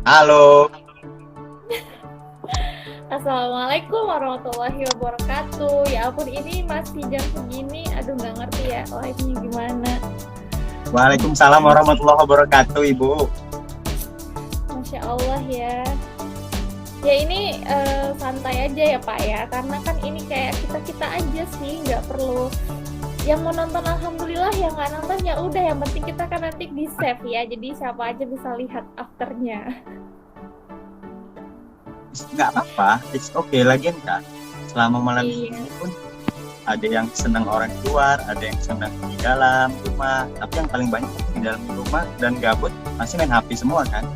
Halo, Assalamualaikum warahmatullahi wabarakatuh. Ya ampun, ini masih jam segini. Aduh, nggak ngerti ya live-nya gimana. Waalaikumsalam warahmatullahi wabarakatuh, Ibu. Masya Allah ya. Ya ini santai aja ya Pak ya. Karena kan ini kayak kita-kita aja sih. Nggak perlu yang mau nonton alhamdulillah, yang nggak nonton ya udah. Yang penting kita kan nanti di save ya. Jadi siapa aja bisa lihat afternya. Nggak apa-apa, it's okay. Lagian kan, selama malam Iya. ini pun ada yang senang orang keluar, ada yang senang di dalam rumah. Tapi yang paling banyak di dalam rumah dan gabut masih main HP semua kan.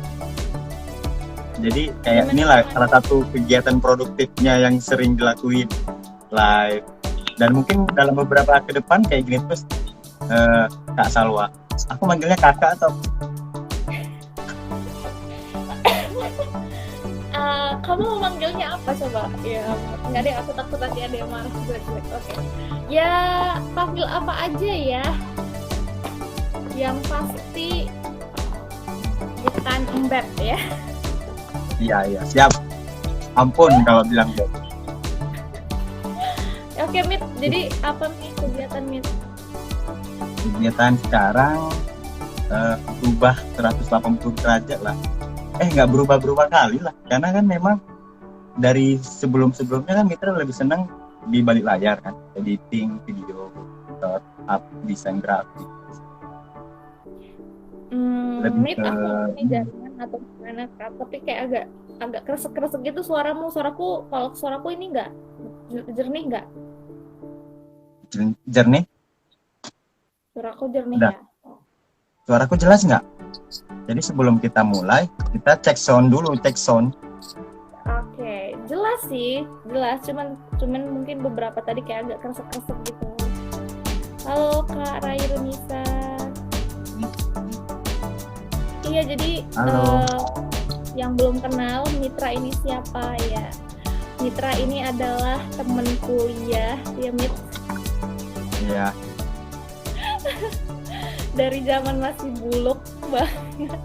Jadi kayak inilah salah satu kegiatan produktifnya yang sering dilakuin live. Dan mungkin dalam beberapa ke depan kayak gini terus, Kak Salwa. Aku manggilnya kakak atau Kamu mau manggilnya apa coba? Ya, nggak deh, aku takut nanti ada yang marah jelek-jelek. Oke. Ya, panggil apa aja ya. Yang pasti bukan Mbak ya. iya siap. Ampun kalau bilang gitu. Oke, Mit. Jadi apa nih kegiatan Mit? Kegiatan sekarang berubah 180 derajat lah. Nggak berubah-berubah kali lah. Karena kan memang dari sebelum-sebelumnya kan Mitra lebih senang di balik layar kan. Editing video, up desain grafis. Lebih Mit, ke aku ini jaringan atau gimana Kak? Tapi kayak agak kresek-kresek gitu suaramu. Kalau suaraku ini nggak jernih nggak? jernih. Suaraku jernih Udah. ya? Suaraku jelas nggak? Jadi sebelum kita mulai, kita cek sound dulu, cek sound. Oke, jelas sih, jelas. Cuman mungkin beberapa tadi kayak agak kresek-kresek gitu. Halo Kak Rairunisa. Iya, jadi Halo. yang belum kenal Mitra ini siapa ya? Mitra ini adalah temen kuliah, ya Mit. Iya. Dari zaman masih buluk banget.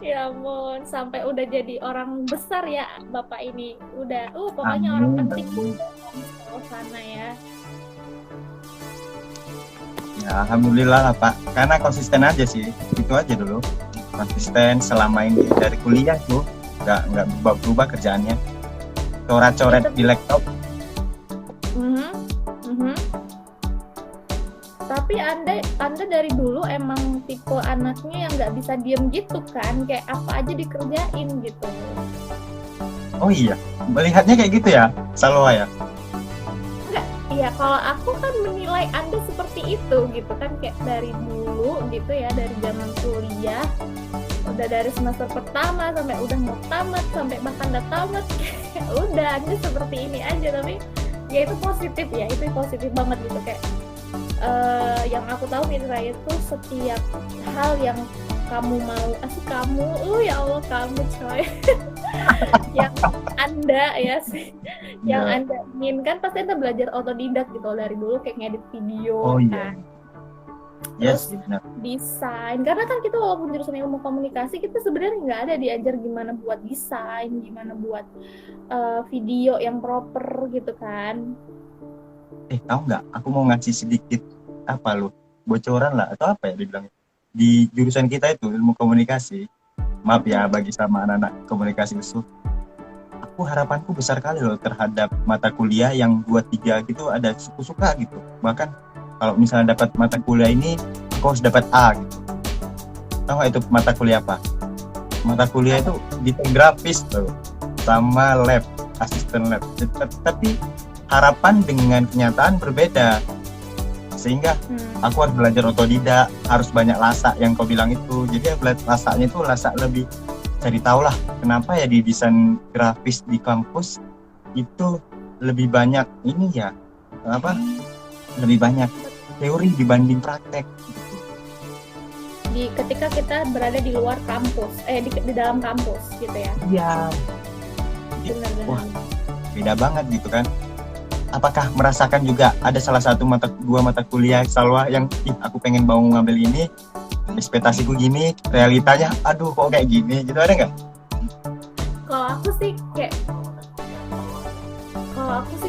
Ya ampun, sampai udah jadi orang besar ya Bapak ini. Udah, pokoknya orang penting di sana ya. Ya, alhamdulillah lah Pak. Karena konsisten aja sih. Itu aja dulu. Konsisten selama ini dari kuliah tuh nggak berubah kerjaannya. Coret-coret di laptop. Tapi anda dari dulu emang tipe anaknya yang nggak bisa diem gitu kan, kayak apa aja dikerjain gitu. Oh iya, melihatnya kayak gitu ya, Salwa ya? Enggak, iya kalau aku kan menilai anda seperti itu gitu kan, kayak dari dulu gitu ya, dari zaman kuliah, udah dari semester pertama sampai udah mau tamat, sampai bahkan udah tamat, udah anda seperti ini aja. Tapi ya itu positif ya, itu positif banget gitu. Kayak yang aku tahu Mitra itu setiap hal yang kamu mau, asik kamu, ya Allah kamu coy, yang anda ya sih, yang anda inginkan pasti anda belajar otodidak gitu dari dulu, kayak ngedit video, Oh iya. kan. Yes, Terus benar. desain, karena kan kita walaupun jurusan ilmu komunikasi, kita sebenarnya nggak ada diajar gimana buat desain, gimana buat video yang proper gitu kan. Tahu nggak? Aku mau ngasih sedikit bocoran lah atau apa ya dibilang di jurusan kita itu ilmu komunikasi. Maaf ya bagi sama anak-anak komunikasi usul. Harapanku besar kali loh terhadap mata kuliah yang 2-3 gitu ada suka-suka gitu. Bahkan kalau misalnya dapat mata kuliah ini, aku harus dapat A gitu. Tahu nggak itu mata kuliah apa? Mata kuliah itu desain grafis loh, sama lab, asisten lab. Tapi harapan dengan kenyataan berbeda. Sehingga aku harus belajar otodidak, harus banyak lasak yang kau bilang itu. Jadi lasaknya itu lasak lebih cari tahu lah kenapa ya di desain grafis di kampus itu lebih banyak ini ya, lebih banyak teori dibanding praktek gitu. Ketika kita berada di luar kampus, di dalam kampus gitu ya. Iya. Benar-benar. Wah, beda banget gitu kan. Apakah merasakan juga ada salah satu dua mata kuliah Salwa yang aku pengen mau ngambil ini, ekspektasiku gini, realitanya aduh kok kayak gini gitu, ada nggak?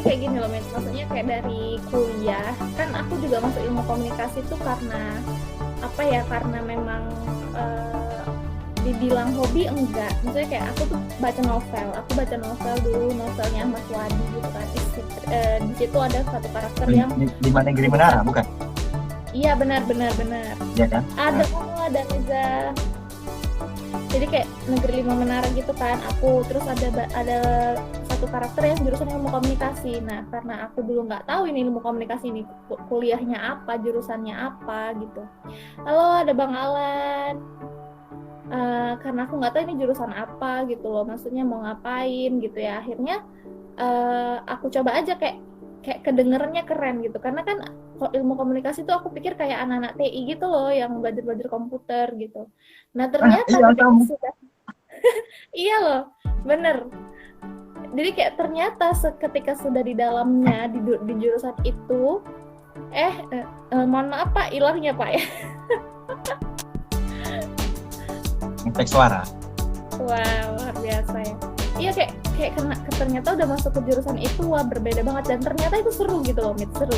kayak gini loh, Mit. Maksudnya kayak dari kuliah kan aku juga masuk ilmu komunikasi tuh karena apa ya? Karena memang dibilang hobi enggak. Maksudnya kayak aku tuh baca novel. Aku baca novel dulu, novelnya Ahmad Wadi gitu kan. Di situ ada satu karakter yang Lima Negeri Menara, bukan? iya benar. Iya kan? Ada ada Reza. Jadi kayak Negeri Lima Menara gitu kan. Aku terus ada satu karakter yang jurusan ilmu komunikasi. Nah, karena aku dulu nggak tahu ini ilmu komunikasi ini kuliahnya apa, jurusannya apa gitu. Halo, ada Bang Alan. Karena aku nggak tahu ini jurusan apa gitu loh, maksudnya mau ngapain gitu ya. Akhirnya aku coba aja kayak kedengerannya keren gitu. Karena kan ilmu komunikasi tuh aku pikir kayak anak-anak TI gitu loh yang belajar komputer gitu. Nah ternyata Iya ketika kamu. sudah iya loh, bener. Jadi kayak ternyata ketika sudah di dalamnya di jurusan itu, mohon maaf Pak, ilahnya Pak ya. Ngecek suara. Wah, luar biasa ya. Iya kayak ternyata udah masuk ke jurusan itu, wah berbeda banget, dan ternyata itu seru gitu loh, Mit. Seru.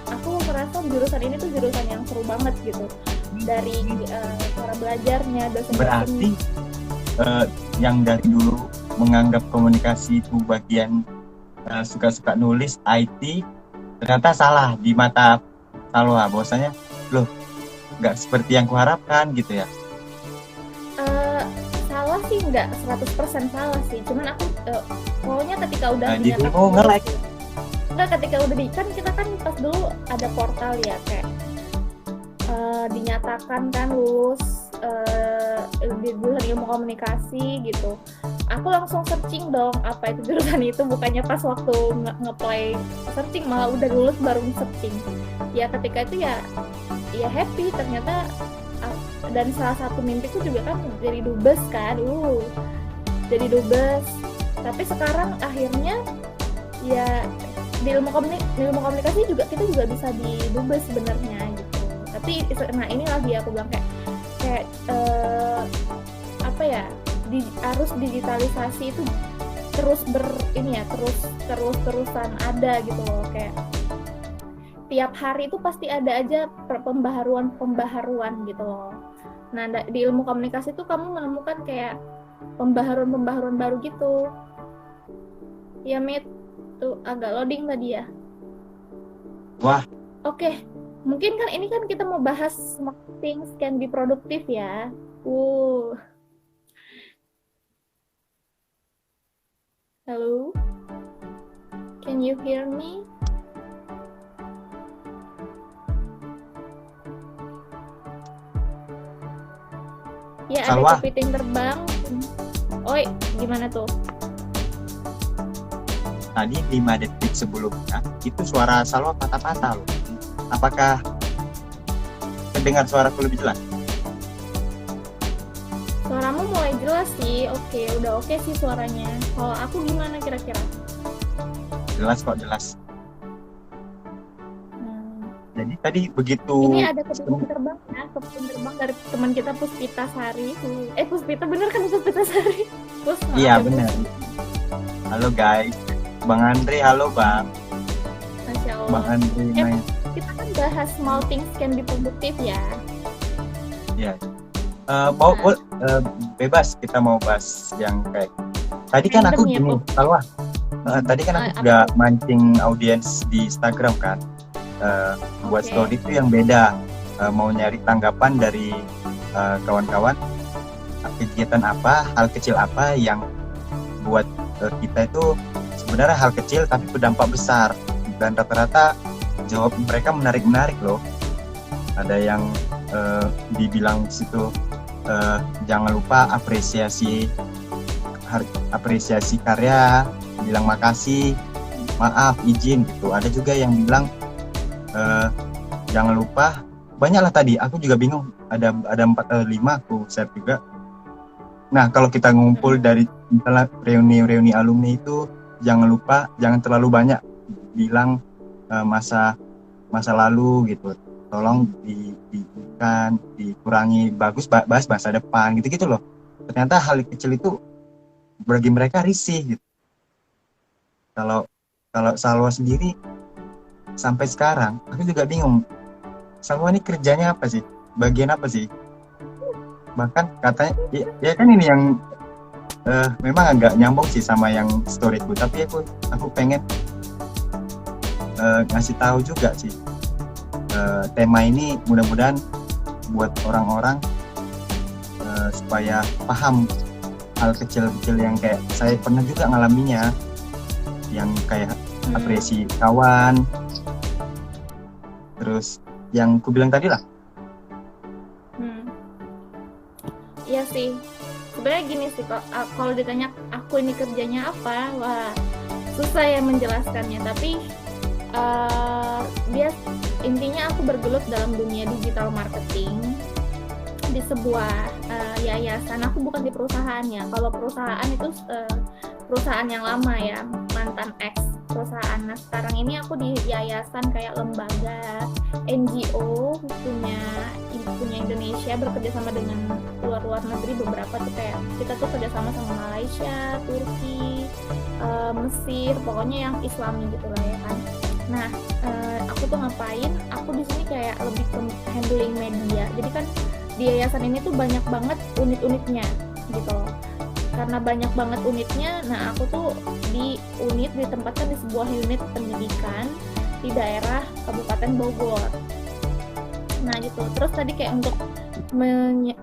Aku merasa jurusan ini tuh jurusan yang seru banget gitu. Dari cara belajarnya, dosen. Berarti yang dari dulu menganggap komunikasi itu bagian suka-suka nulis IT, ternyata salah di mata Salwa. Bahwasanya loh nggak seperti yang kuharapkan gitu ya. Salah sih nggak 100% salah sih, cuman aku pokoknya ketika udah Di demo nge-like. Enggak, ketika udah kan kita kan pas dulu ada portal ya kayak dinyatakan kan lulus di jurusan ilmu komunikasi gitu. Aku langsung searching dong apa itu jurusan itu, bukannya pas waktu nge-play searching malah udah lulus baru searching. Ya ketika itu ya happy ternyata. Dan salah satu mimpiku juga kan jadi dubes kan, jadi dubes. Tapi sekarang akhirnya ya di ilmu komunikasi juga kita juga bisa di dubes sebenarnya gitu. Tapi nah inilah dia aku bilang kayak apa ya, harus digitalisasi itu terus terus-terusan ada gitu loh, kayak tiap hari itu pasti ada aja pembaharuan gitu loh. Nah, di ilmu komunikasi tuh kamu menemukan kayak pembaharuan baru gitu. Ya, Mit, tuh agak loading tadi ya. Wah. Oke. Mungkin kan ini kan kita mau bahas smart things can be produktif ya. Halo? Can you hear me? Ya, Salwa. ada kepiting terbang. Oi, gimana tuh? Tadi 5 detik sebelumnya itu suara Salwa patah-patah loh. Apakah terdengar suaraku lebih jelas? Suaramu mulai jelas sih. Oke, udah oke sih suaranya. Kalau aku gimana kira-kira? Jelas kok, jelas. Jadi tadi begitu. Ini ada kepiting terbang ya, kepiting terbang dari teman kita Puspita Sari. Puspita bener kan, Puspita Sari? Iya benar. Halo guys, Bang Andre, halo Bang. Masya Allah. Bang Andre. Kita kan bahas small things can be produktif ya. Iya. Bebas kita mau bahas yang kayak. Tadi kan aku gini, Salwa. Tadi kan aku juga mancing audiens di Instagram kan. Buat story itu yang beda, mau nyari tanggapan dari kawan-kawan, kegiatan apa, hal kecil apa yang buat kita itu sebenarnya hal kecil tapi berdampak besar, dan rata-rata jawab mereka menarik loh. Ada yang dibilang di situ jangan lupa apresiasi karya, bilang makasih, maaf, izin gitu. Ada juga yang bilang jangan lupa, banyaklah tadi, aku juga bingung, ada 4-5 aku share juga. Nah kalau kita ngumpul dari misalnya reuni alumni itu, jangan terlalu banyak bilang masa lalu gitu, tolong dikurangi, bagus bahas masa depan gitu loh. Ternyata hal kecil itu bagi mereka risih gitu. Kalau Kalau Salwa sendiri sampai sekarang aku juga bingung. Salwa ini kerjanya apa sih? Bagian apa sih? Bahkan katanya ya kan ini yang memang agak nyambung sih sama yang storyku, tapi aku pengen ngasih tahu juga sih tema ini mudah-mudahan buat orang-orang supaya paham hal kecil-kecil yang kayak saya pernah juga ngalaminya, yang kayak apresiasi kawan, terus yang ku bilang tadi lah. Iya sih, sebenarnya gini sih, kalau ditanya aku ini kerjanya apa, wah susah ya menjelaskannya, tapi dia intinya aku bergelut dalam dunia digital marketing di sebuah yayasan. Aku bukan di perusahaannya. Kalau perusahaan itu perusahaan yang lama ya, mantan ex perusahaan. Nah sekarang ini aku di yayasan kayak lembaga NGO punya Indonesia, bekerja sama dengan luar negeri beberapa tuh, kayak kita tuh kerja sama Malaysia, Turki, Mesir, pokoknya yang Islami gitu lah ya kan. Nah aku tuh ngapain? Aku di sini kayak lebih ke handling media. Jadi kan di yayasan ini tuh banyak banget unit-unitnya gitu loh. Karena banyak banget unitnya, nah aku tuh ditempatkan di sebuah unit pendidikan di daerah Kabupaten Bogor. Nah gitu. Terus tadi kayak untuk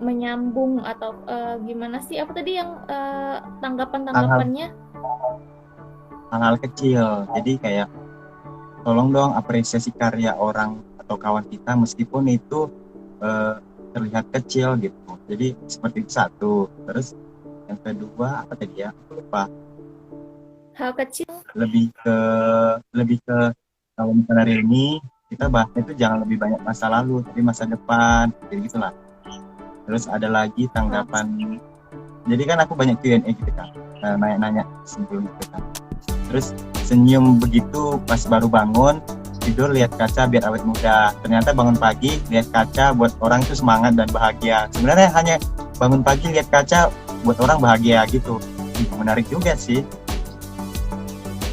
menyambung atau gimana sih? Apa tadi yang tanggapannya? Hal-hal kecil. Jadi kayak tolong dong apresiasi karya orang atau kawan kita meskipun itu terlihat kecil gitu. Jadi seperti itu satu. Terus yang kedua apa tadi ya? Aku lupa. Hal kecil. Lebih ke kalau misalnya hari ini kita bahasnya itu jangan lebih banyak masa lalu tapi masa depan, jadi gitulah. Terus ada lagi tanggapan. Jadi kan aku banyak Q&A gitu kan, nanya-nanya sebelum itu kan. Terus senyum begitu pas baru bangun, tidur lihat kaca biar awet muda. Ternyata bangun pagi lihat kaca buat orang itu semangat dan bahagia. Sebenarnya hanya bangun pagi lihat kaca buat orang bahagia gitu. Menarik juga sih.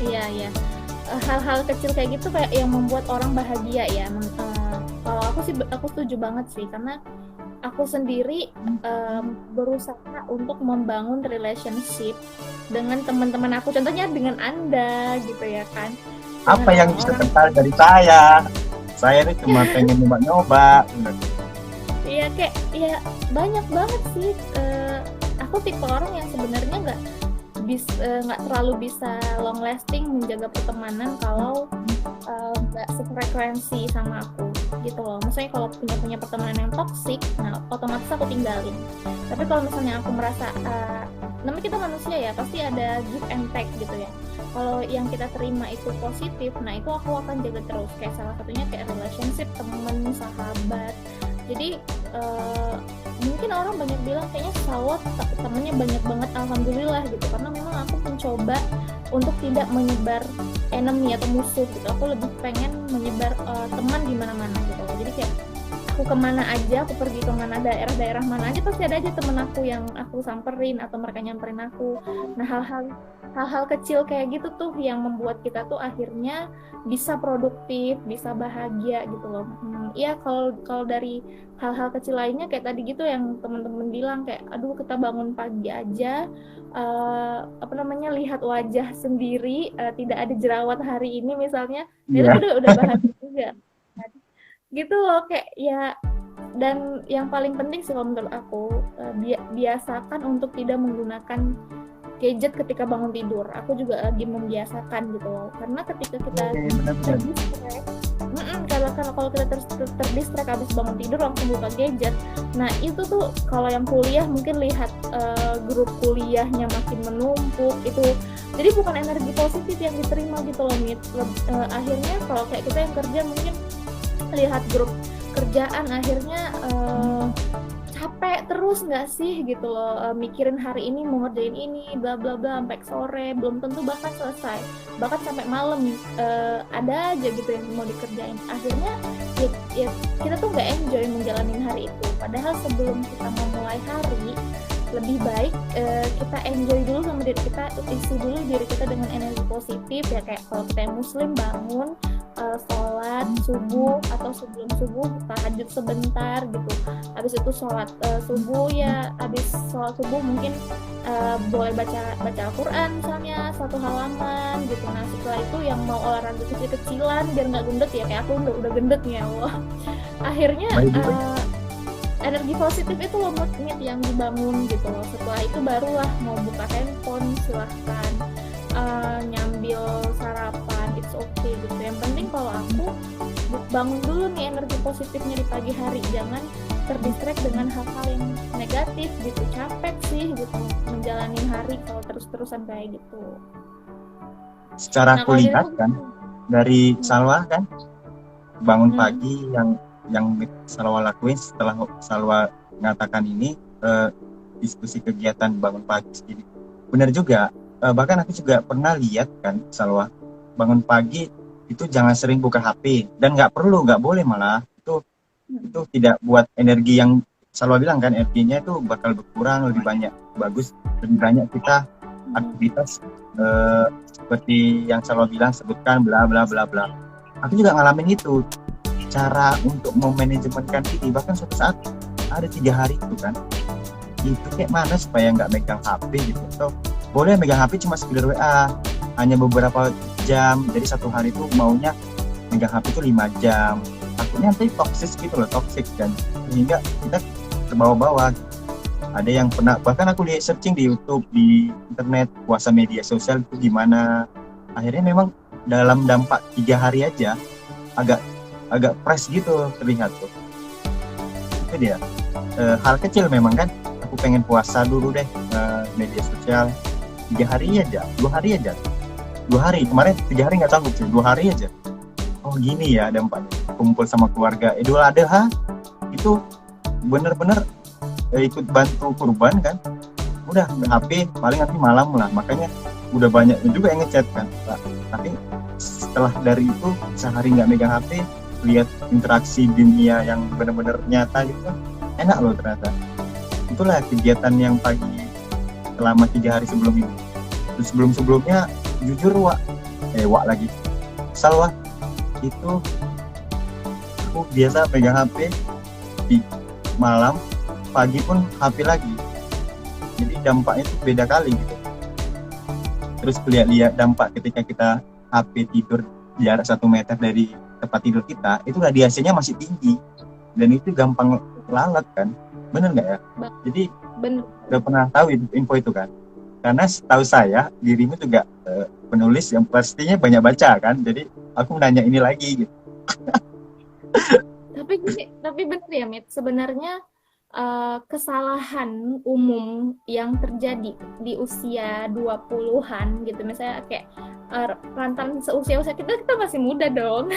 Iya. Hal-hal kecil kayak gitu kayak yang membuat orang bahagia ya. Kalau aku setuju banget sih, karena aku sendiri berusaha untuk membangun relationship dengan teman-teman aku, contohnya dengan Anda gitu ya kan. Apa yang bisa tertarik dari saya? Saya ini cuma pengen nyoba-nyoba. Iya kayak ya banyak banget sih. Aku tipe orang yang sebenarnya nggak terlalu bisa long lasting menjaga pertemanan kalau nggak sefrekuensi sama aku gitu loh. Maksudnya kalau punya pertemanan yang toksik, nah otomatis aku tinggalin. Tapi kalau misalnya aku merasa namanya kita manusia ya, pasti ada give and take gitu ya. Kalau yang kita terima itu positif, nah itu aku akan jaga terus. Kayak salah satunya kayak relationship, temen, sahabat. Jadi mungkin orang banyak bilang kayaknya Salwa temennya banyak banget, alhamdulillah gitu, karena memang aku mencoba untuk tidak menyebar enemy atau musuh gitu. Aku lebih pengen menyebar teman di mana-mana gitu. Jadi kayak aku kemana aja, aku pergi kemana, daerah-daerah mana aja, pasti ada aja temen aku yang aku samperin atau mereka nyamperin aku. Nah hal-hal kecil kayak gitu tuh yang membuat kita tuh akhirnya bisa produktif, bisa bahagia gitu loh. Iya kalau dari hal-hal kecil lainnya kayak tadi gitu yang teman-teman bilang kayak aduh kita bangun pagi aja lihat wajah sendiri tidak ada jerawat hari ini misalnya, itu udah bahagia juga gitu loh. Kayak ya, dan yang paling penting sih kalau menurut aku biasakan untuk tidak menggunakan gadget ketika bangun tidur. Aku juga lagi membiasakan gitu loh, karena ketika kita terdistract, kalau kita terdistract habis bangun tidur langsung buka gadget, nah itu tuh kalau yang kuliah mungkin lihat grup kuliahnya makin menumpuk itu, jadi bukan energi positif yang diterima gitu loh. Akhirnya kalau kayak kita yang kerja mungkin lihat grup kerjaan akhirnya capek terus nggak sih gitu loh, mikirin hari ini mau ngerjain ini bla bla bla sampai sore, belum tentu bahkan selesai, bahkan sampai malam ada aja gitu yang mau dikerjain. Akhirnya ya kita tuh nggak enjoy menjalani hari itu, padahal sebelum kita memulai hari lebih baik kita enjoy dulu sama diri kita, isi dulu diri kita dengan energi positif ya, kayak kalau kita yang muslim bangun sholat subuh atau sebelum subuh tahajud sebentar gitu, habis itu sholat subuh ya, habis sholat subuh mungkin boleh baca Al-Quran misalnya satu halaman gitu. Nah setelah itu yang mau olahraga kecil-kecilan biar nggak gendut ya, kayak aku udah gendut nih ya Allah. Akhirnya energi positif itu loh mood yang dibangun gitu loh. Setelah itu barulah mau buka handphone silahkan, nyambil sarapan, it's okay gitu. Yang penting kalau aku bangun dulu nih energi positifnya di pagi hari, jangan terdistract dengan hal-hal yang negatif gitu. Capek sih gitu menjalani hari kalau terus-terusan kayak gitu. Secara aku lihat kan dari Salwa kan bangun pagi yang Salwa lakuin setelah Salwa mengatakan ini diskusi kegiatan bangun pagi segini benar juga. Bahkan aku juga pernah lihat kan Salwa bangun pagi itu jangan sering buka HP, dan nggak boleh malah itu tidak buat energi yang Salwa bilang kan, energinya itu bakal berkurang, lebih banyak bagus lebih banyak kita aktivitas seperti yang Salwa bilang sebutkan bla bla bla bla. Aku juga ngalamin itu, cara untuk memanajemenkan diri. Bahkan suatu saat ada 3 hari itu kan, itu kayak mana supaya nggak megang HP gitu. So, boleh megang HP cuma sekedar WA hanya beberapa jam, jadi satu hari itu maunya megang HP itu 5 jam. Takutnya nanti toxic dan sehingga kita terbawa-bawa. Ada yang pernah, bahkan aku lihat searching di YouTube, di internet, puasa media sosial itu gimana. Akhirnya memang dalam dampak 3 hari aja agak fresh gitu terlihat tuh. Itu dia. Hal kecil memang kan, aku pengen puasa dulu deh media sosial 3 hari aja, 2 hari aja. 2 hari, kemarin 3 hari nggak sanggup sih, 2 hari aja. Oh gini ya dampaknya. Kumpul sama keluarga, Idul Adha itu bener-bener ikut bantu kurban kan. Udah HP paling nanti malam lah, makanya udah banyak juga yang ngechat kan. Tapi setelah dari itu sehari nggak megang HP, lihat interaksi dunia yang benar-benar nyata gitu, enak loh ternyata. Itulah kegiatan yang pagi selama 3 hari sebelum ini. Terus sebelumnya jujur Wak lagi Salwa itu aku biasa pegang HP di malam, pagi pun HP lagi, jadi dampaknya itu beda kali gitu. Terus lihat dampak ketika kita HP tidur jarak 1 meter dari tempat tidur kita, itu radiasinya masih tinggi dan itu gampang lalat kan, bener nggak ya? Jadi udah pernah tahu info itu kan, karena setahu saya dirimu juga penulis yang pastinya banyak baca kan, jadi aku nanya ini lagi gitu. tapi bener ya Mit, sebenarnya kesalahan umum yang terjadi di usia 20-an gitu, misalnya kayak rentan seusia kita masih muda dong.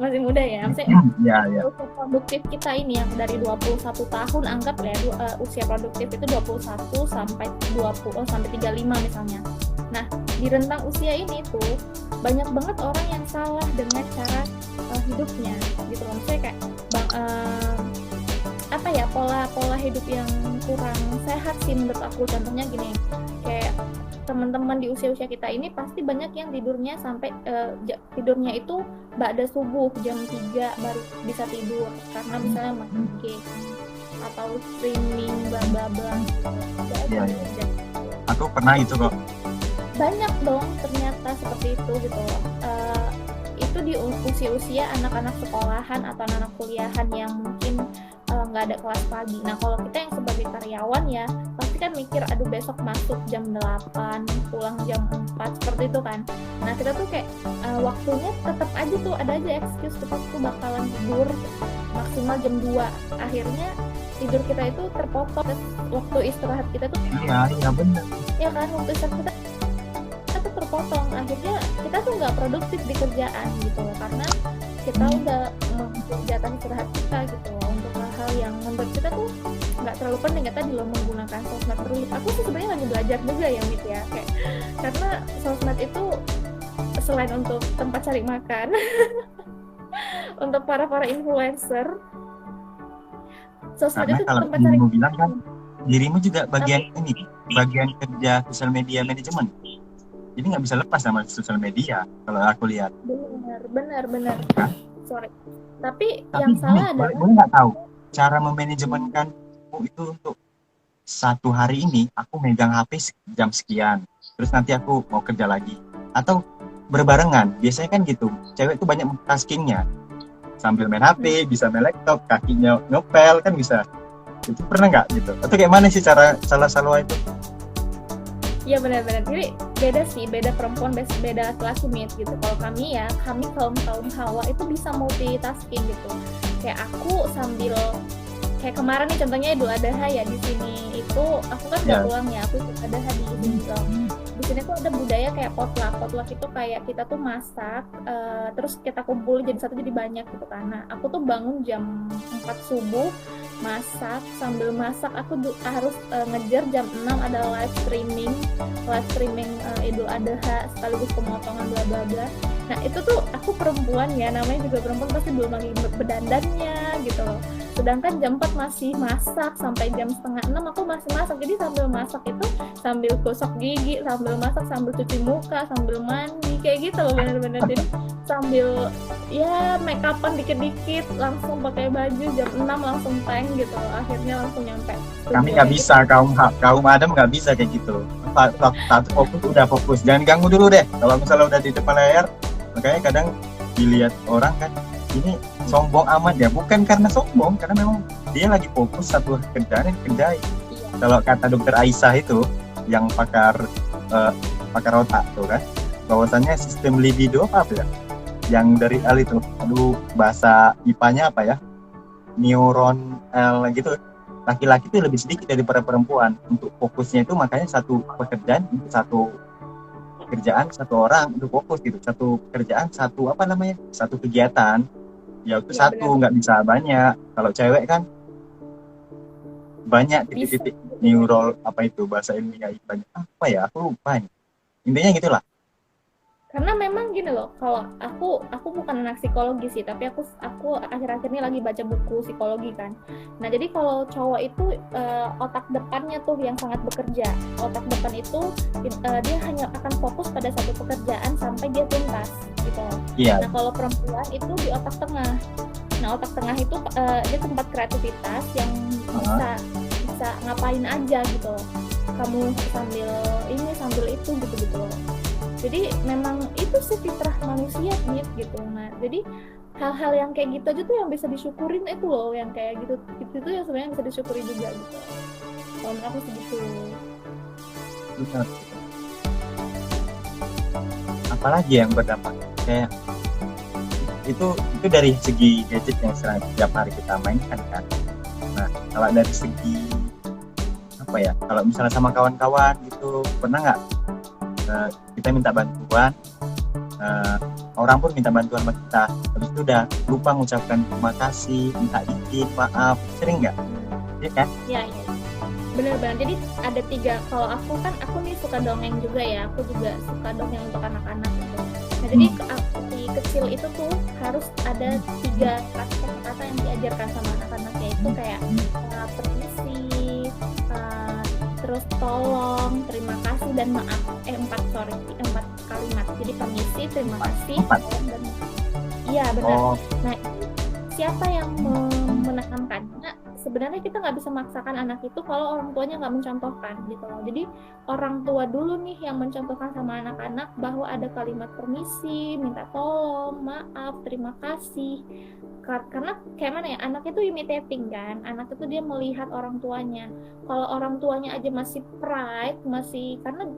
Masih muda ya, maksudnya usia produktif kita ini yang dari 21 tahun, anggap ya usia produktif itu 21 sampai 35 misalnya. Nah di rentang usia ini tuh banyak banget orang yang salah dengan cara hidupnya gitu loh. Maksudnya kayak pola hidup yang kurang sehat sih menurut aku. Contohnya gini, kayak teman-teman di usia-usia kita ini pasti banyak yang tidurnya sampai tidurnya itu ba'da subuh jam 3 baru bisa tidur karena misalnya main game atau streaming bla bla bla. Aku pernah itu kok. Banyak dong ternyata seperti itu gitu. Itu di usia-usia anak-anak sekolahan atau anak kuliahan yang mungkin nggak ada kelas pagi. Nah kalau kita yang sebagai karyawan ya pasti kan mikir, aduh besok masuk jam 8 pulang jam 4 seperti itu kan. Nah kita tuh kayak waktunya tetap aja tuh ada aja excuse kita tuh bakalan tidur maksimal jam 2. Akhirnya tidur kita itu terpotong, waktu istirahat kita tuh iya benar ya kan, waktu istirahat kita tuh terpotong. Akhirnya kita tuh nggak produktif di kerjaan gitu loh, karena kita udah mengerjakan istirahat kita gitu loh untuk hal-hal yang menurut kita tuh nggak terlalu penting. Kita tadi loh menggunakan sosmed terus. Aku sih sebenarnya lagi belajar juga ya Mit ya, kayak karena sosmed itu selain untuk tempat cari makan untuk para influencer, sosmed karena itu kalau tempat cari mau bilang kan dirimu juga bagian bagian kerja sosial media manajemen. Jadi nggak bisa lepas sama sosial media kalau aku lihat. Benar. Sorry. Tapi Tapi yang salah boleh adalah nggak tahu cara memanajemenkan itu untuk satu hari ini aku megang HP jam sekian, terus nanti aku mau kerja lagi, atau berbarengan. Biasanya kan gitu, cewek tuh banyak taskingnya, sambil main HP, bisa main laptop, kakinya ngepel kan bisa. Itu pernah nggak gitu? Atau kayak mana sih cara salah itu? Iya benar-benar. Jadi beda sih, beda perempuan, beda classmate gitu. Kalau kami kaum hawa itu bisa multitasking gitu. Kayak aku sambil kayak kemarin nih contohnya Idul Adha ya, di sini itu aku kan nggak pulang ya, aku Idul Adha di sini. Di sini tuh ada budaya kayak potluck itu kayak kita tuh masak, terus kita kumpul jadi satu jadi banyak gitu kan. Nah aku tuh bangun jam 4 subuh masak, sambil masak aku harus ngejar jam 6 ada live streaming Idul Adha sekaligus pemotongan bla bla bla. Nah itu tuh aku perempuan ya, namanya juga perempuan pasti belum lagi berdandannya gitu loh. Sedangkan jam 4 masih masak, sampai jam setengah 6 aku masih masak. Jadi sambil masak itu sambil gosok gigi, sambil masak, sambil cuci muka, sambil mandi, kayak gitu loh bener-bener. Jadi sambil ya make upan dikit-dikit, langsung pakai baju jam 6 langsung tank gitu loh. Akhirnya langsung nyampe. Kami nggak bisa, kaum Adam nggak bisa kayak gitu. Satu fokus udah fokus, jangan ganggu dulu deh. Kalau misalnya udah di depan layar, makanya kadang dilihat orang kan ini sombong amat ya, bukan karena sombong, karena memang dia lagi fokus satu kerjaan yang dikerjain. Kalau kata dokter Aisyah itu yang pakar otak tuh kan, bahwasannya sistem libido apa ya, yang dari L itu, bahasa IPA-nya apa ya, neuron L gitu, laki-laki itu lebih sedikit daripada perempuan untuk fokusnya itu. Makanya satu pekerjaan untuk satu orang untuk fokus gitu, satu pekerjaan, satu kegiatan ya itu ya, satu, nggak bisa banyak. Kalau cewek kan banyak titik-titik neural apa itu bahasa ilmiah banyak apa ya, aku lupa nih. Intinya gitulah. Karena memang gini loh, kalau aku bukan anak psikologi sih, tapi aku akhir-akhir ini lagi baca buku psikologi kan. Nah jadi kalau cowok itu otak depannya tuh yang sangat bekerja. Otak depan itu dia hanya akan fokus pada satu pekerjaan sampai dia tuntas gitu. Yeah. Nah kalau perempuan itu di otak tengah. Nah otak tengah itu dia tempat kreativitas yang bisa ngapain aja gitu. Kamu sambil itu gitu loh. Jadi memang itu sih fitrah manusia gitu. Nah jadi hal-hal yang kayak gitu aja tuh yang bisa disyukurin itu loh, yang kayak gitu yang sebenarnya bisa disyukuri juga gitu. Kalau menurut aku segitu. Benar. Apalagi yang berdampak kayak itu dari segi gadget yang setiap hari kita mainkan kan. Nah kalau dari segi apa ya, kalau misalnya sama kawan-kawan gitu, pernah nggak kita minta bantuan, orang pun minta bantuan sama kita, habis itu udah lupa mengucapkan terima kasih, minta izin, maaf, sering nggak? Iya kan? Iya. Benar-benar. Jadi ada 3. Kalau aku nih suka dongeng juga ya, aku juga suka dongeng untuk anak-anak gitu. Nah jadi di kecil itu tuh harus ada 3 kata-kata yang diajarkan sama anak-anak, yaitu kayak permisi, terus tolong, terima kasih, dan maaf. 4 kalimat. Jadi permisi, terima kasih, tolong, dan maaf. Iya benar. Nah siapa yang menanamkannya? Sebenarnya kita nggak bisa maksakan anak itu kalau orang tuanya nggak mencontohkan gitu loh. Jadi orang tua dulu nih yang mencontohkan sama anak-anak bahwa ada kalimat permisi, minta tolong, maaf, terima kasih. Karena kayak mana ya, anak itu imitating kan, anak itu dia melihat orang tuanya. Kalau orang tuanya aja masih pride, masih, karena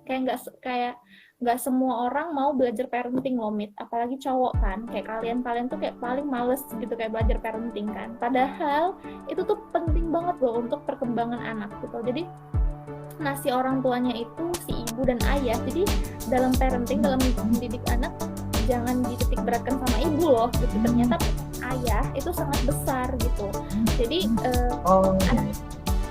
kayak nggak semua orang mau belajar parenting loh, Mit. Apalagi cowok kan, kayak kalian tuh kayak paling males gitu kayak belajar parenting kan. Padahal itu tuh penting banget loh untuk perkembangan anak gitu. Jadi si orang tuanya itu si ibu dan ayah. Jadi dalam parenting, dalam mendidik anak, jangan dititik beratkan sama ibu loh gitu. Ternyata ayah itu sangat besar gitu. Jadi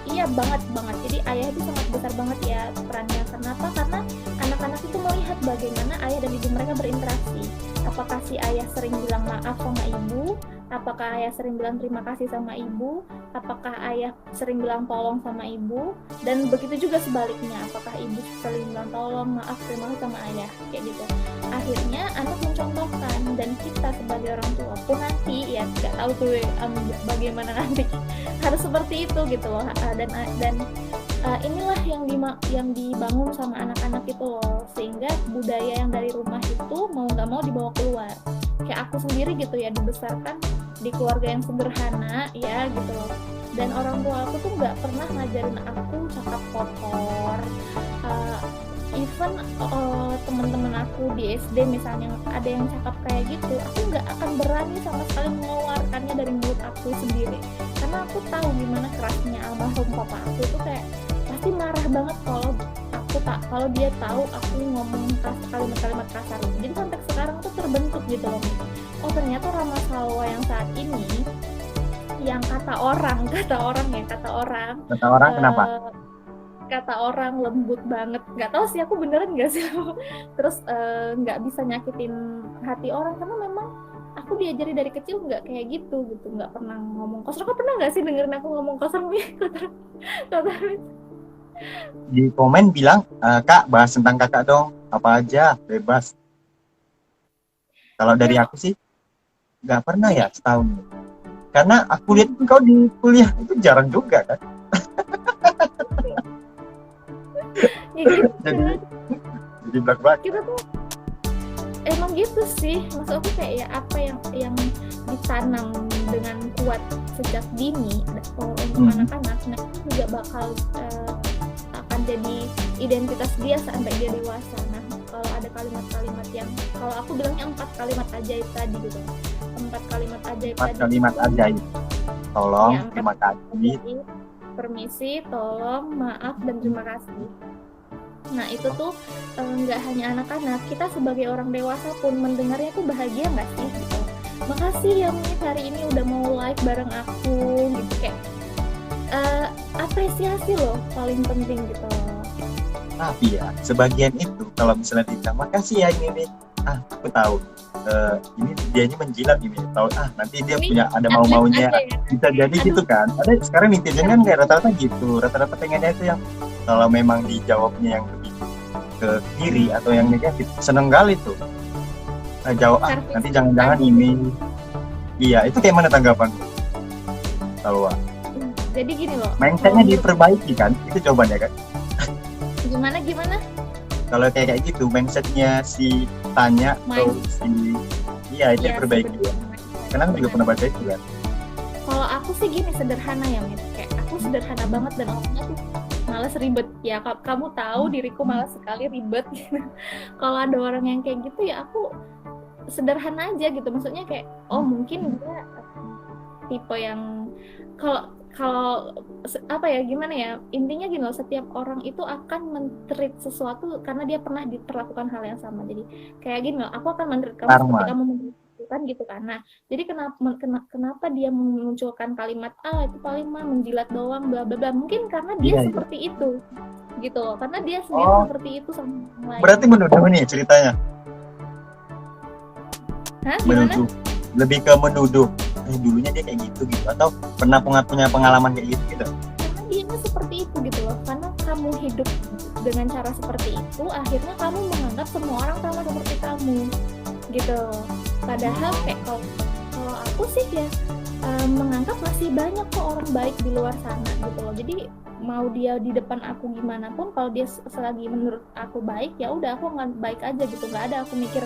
iya banget. Jadi ayah itu sangat besar banget ya perannya. Kenapa? Karena anak-anak itu melihat bagaimana ayah dan ibu mereka berinteraksi. Apakah si ayah sering bilang maaf sama ibu, Apakah ayah sering bilang terima kasih sama ibu? Apakah ayah sering bilang tolong sama ibu? Dan begitu juga sebaliknya, apakah ibu sering bilang tolong, maaf, terima kasih sama ayah, kayak gitu. Akhirnya anak mencontohkan, dan kita sebagai orang tua pun nanti ya nggak tahu tuh bagaimana nanti harus seperti itu gitu loh. Inilah yang dibangun sama anak-anak itu loh, sehingga budaya yang dari rumah itu mau nggak mau dibawa keluar. Kayak aku sendiri gitu ya, dibesarkan di keluarga yang sederhana ya gitu loh, dan orang tua aku tuh nggak pernah ngajarin aku cakap kotor. Even teman-teman aku di SD misalnya ada yang cakap kayak gitu, aku nggak akan berani sama sekali mengeluarkannya dari mulut aku sendiri, karena aku tahu gimana kerasnya almarhum papa aku tuh, kayak pasti marah banget kalau dia tahu aku ngomong kalimat-kalimat kasar. Jadi sampai sekarang tuh terbentuk gitu loh, oh ternyata Rama Salwa yang saat ini, yang kata orang Kenapa? kata orang lembut banget, nggak tahu sih aku beneran nggak sih. Terus nggak bisa nyakitin hati orang, karena memang aku diajari dari kecil nggak kayak gitu, nggak pernah ngomong kasar. Kau pernah nggak sih dengerin aku ngomong kasar? Kotor. Di komen bilang, Kak bahas tentang kakak dong, apa aja bebas. Kalau dari aku sih nggak pernah ya setahun, karena aku lihat kau di kuliah itu jarang juga kan. Ya gitu. jadi belak-belak. Kita tuh emang gitu sih, maksud aku kayak ya apa yang ditanam dengan kuat sejak dini untuk anak-anak, nah itu juga bakal akan jadi identitas dia sampai dia dewasa. Nah kalau ada kalimat-kalimat yang, kalau aku bilangnya 4 kalimat ajaib tadi gitu, 4 kalimat ajaib tadi. 4 kalimat ajaib, tolong, Ya, terima kasih, permisi, tolong, maaf, dan terima kasih. Nah itu tuh nggak hanya anak-anak, kita sebagai orang dewasa pun mendengarnya tuh bahagia nggak sih gitu. Makasih ya Mit, hari ini udah mau live bareng aku gitu, kayak apresiasi loh paling penting gitu. Tapi ya sebagian itu kalau misalnya dibilang makasih ya ini, aku tahu ini dianya menjilat ini, tahu nanti dia Ini punya ada mau-maunya, ya. bisa jadi gitu kan. Ada sekarang netizen kan kayak rata-rata gitu, rata-rata pengennya itu yang kalau memang dijawabnya yang lebih ke kiri atau yang negatif, seneng kali tuh jawab nanti jangan-jangan ini. Iya, itu kayak mana tanggapanmu? Kalau jadi gini loh, mindsetnya diperbaiki kan, itu jawabannya kan. Gimana? Kalau kayak gitu mindsetnya si tanya atau si itu diperbaiki. Karena aku juga pernah baca itu kan. Kalau aku sih gini, sederhana ya Mit, kayak aku sederhana banget dan orangnya tuh malas ribet ya. Kamu tahu diriku malas sekali ribet. Kalau ada orang yang kayak gitu ya aku sederhana aja gitu, maksudnya kayak mungkin dia tipe yang kalau apa ya, gimana ya, intinya gini loh, setiap orang itu akan men-treat sesuatu karena dia pernah diperlakukan hal yang sama. Jadi kayak gini loh, aku akan men-treat kamu seperti kamu menunjukkan gitu kan. Nah jadi kenapa dia memunculkan kalimat itu paling mah menjilat doang bla bla bla, mungkin karena dia seperti itu gitu loh, karena dia sendiri seperti itu sama orang lain. Berarti menuduh nih ceritanya. Menuduh, lebih ke menuduh dulunya dia kayak gitu atau pernah punya pengalaman kayak gitu. Karena dia seperti itu gitu loh, karena kamu hidup dengan cara seperti itu, akhirnya kamu menganggap semua orang sama seperti kamu gitu. Padahal kayak kalau aku sih ya menganggap masih banyak kok orang baik di luar sana gitu loh. Jadi mau dia di depan aku gimana pun, kalau dia selagi menurut aku baik, ya udah aku nggak baik aja gitu. Nggak ada aku mikir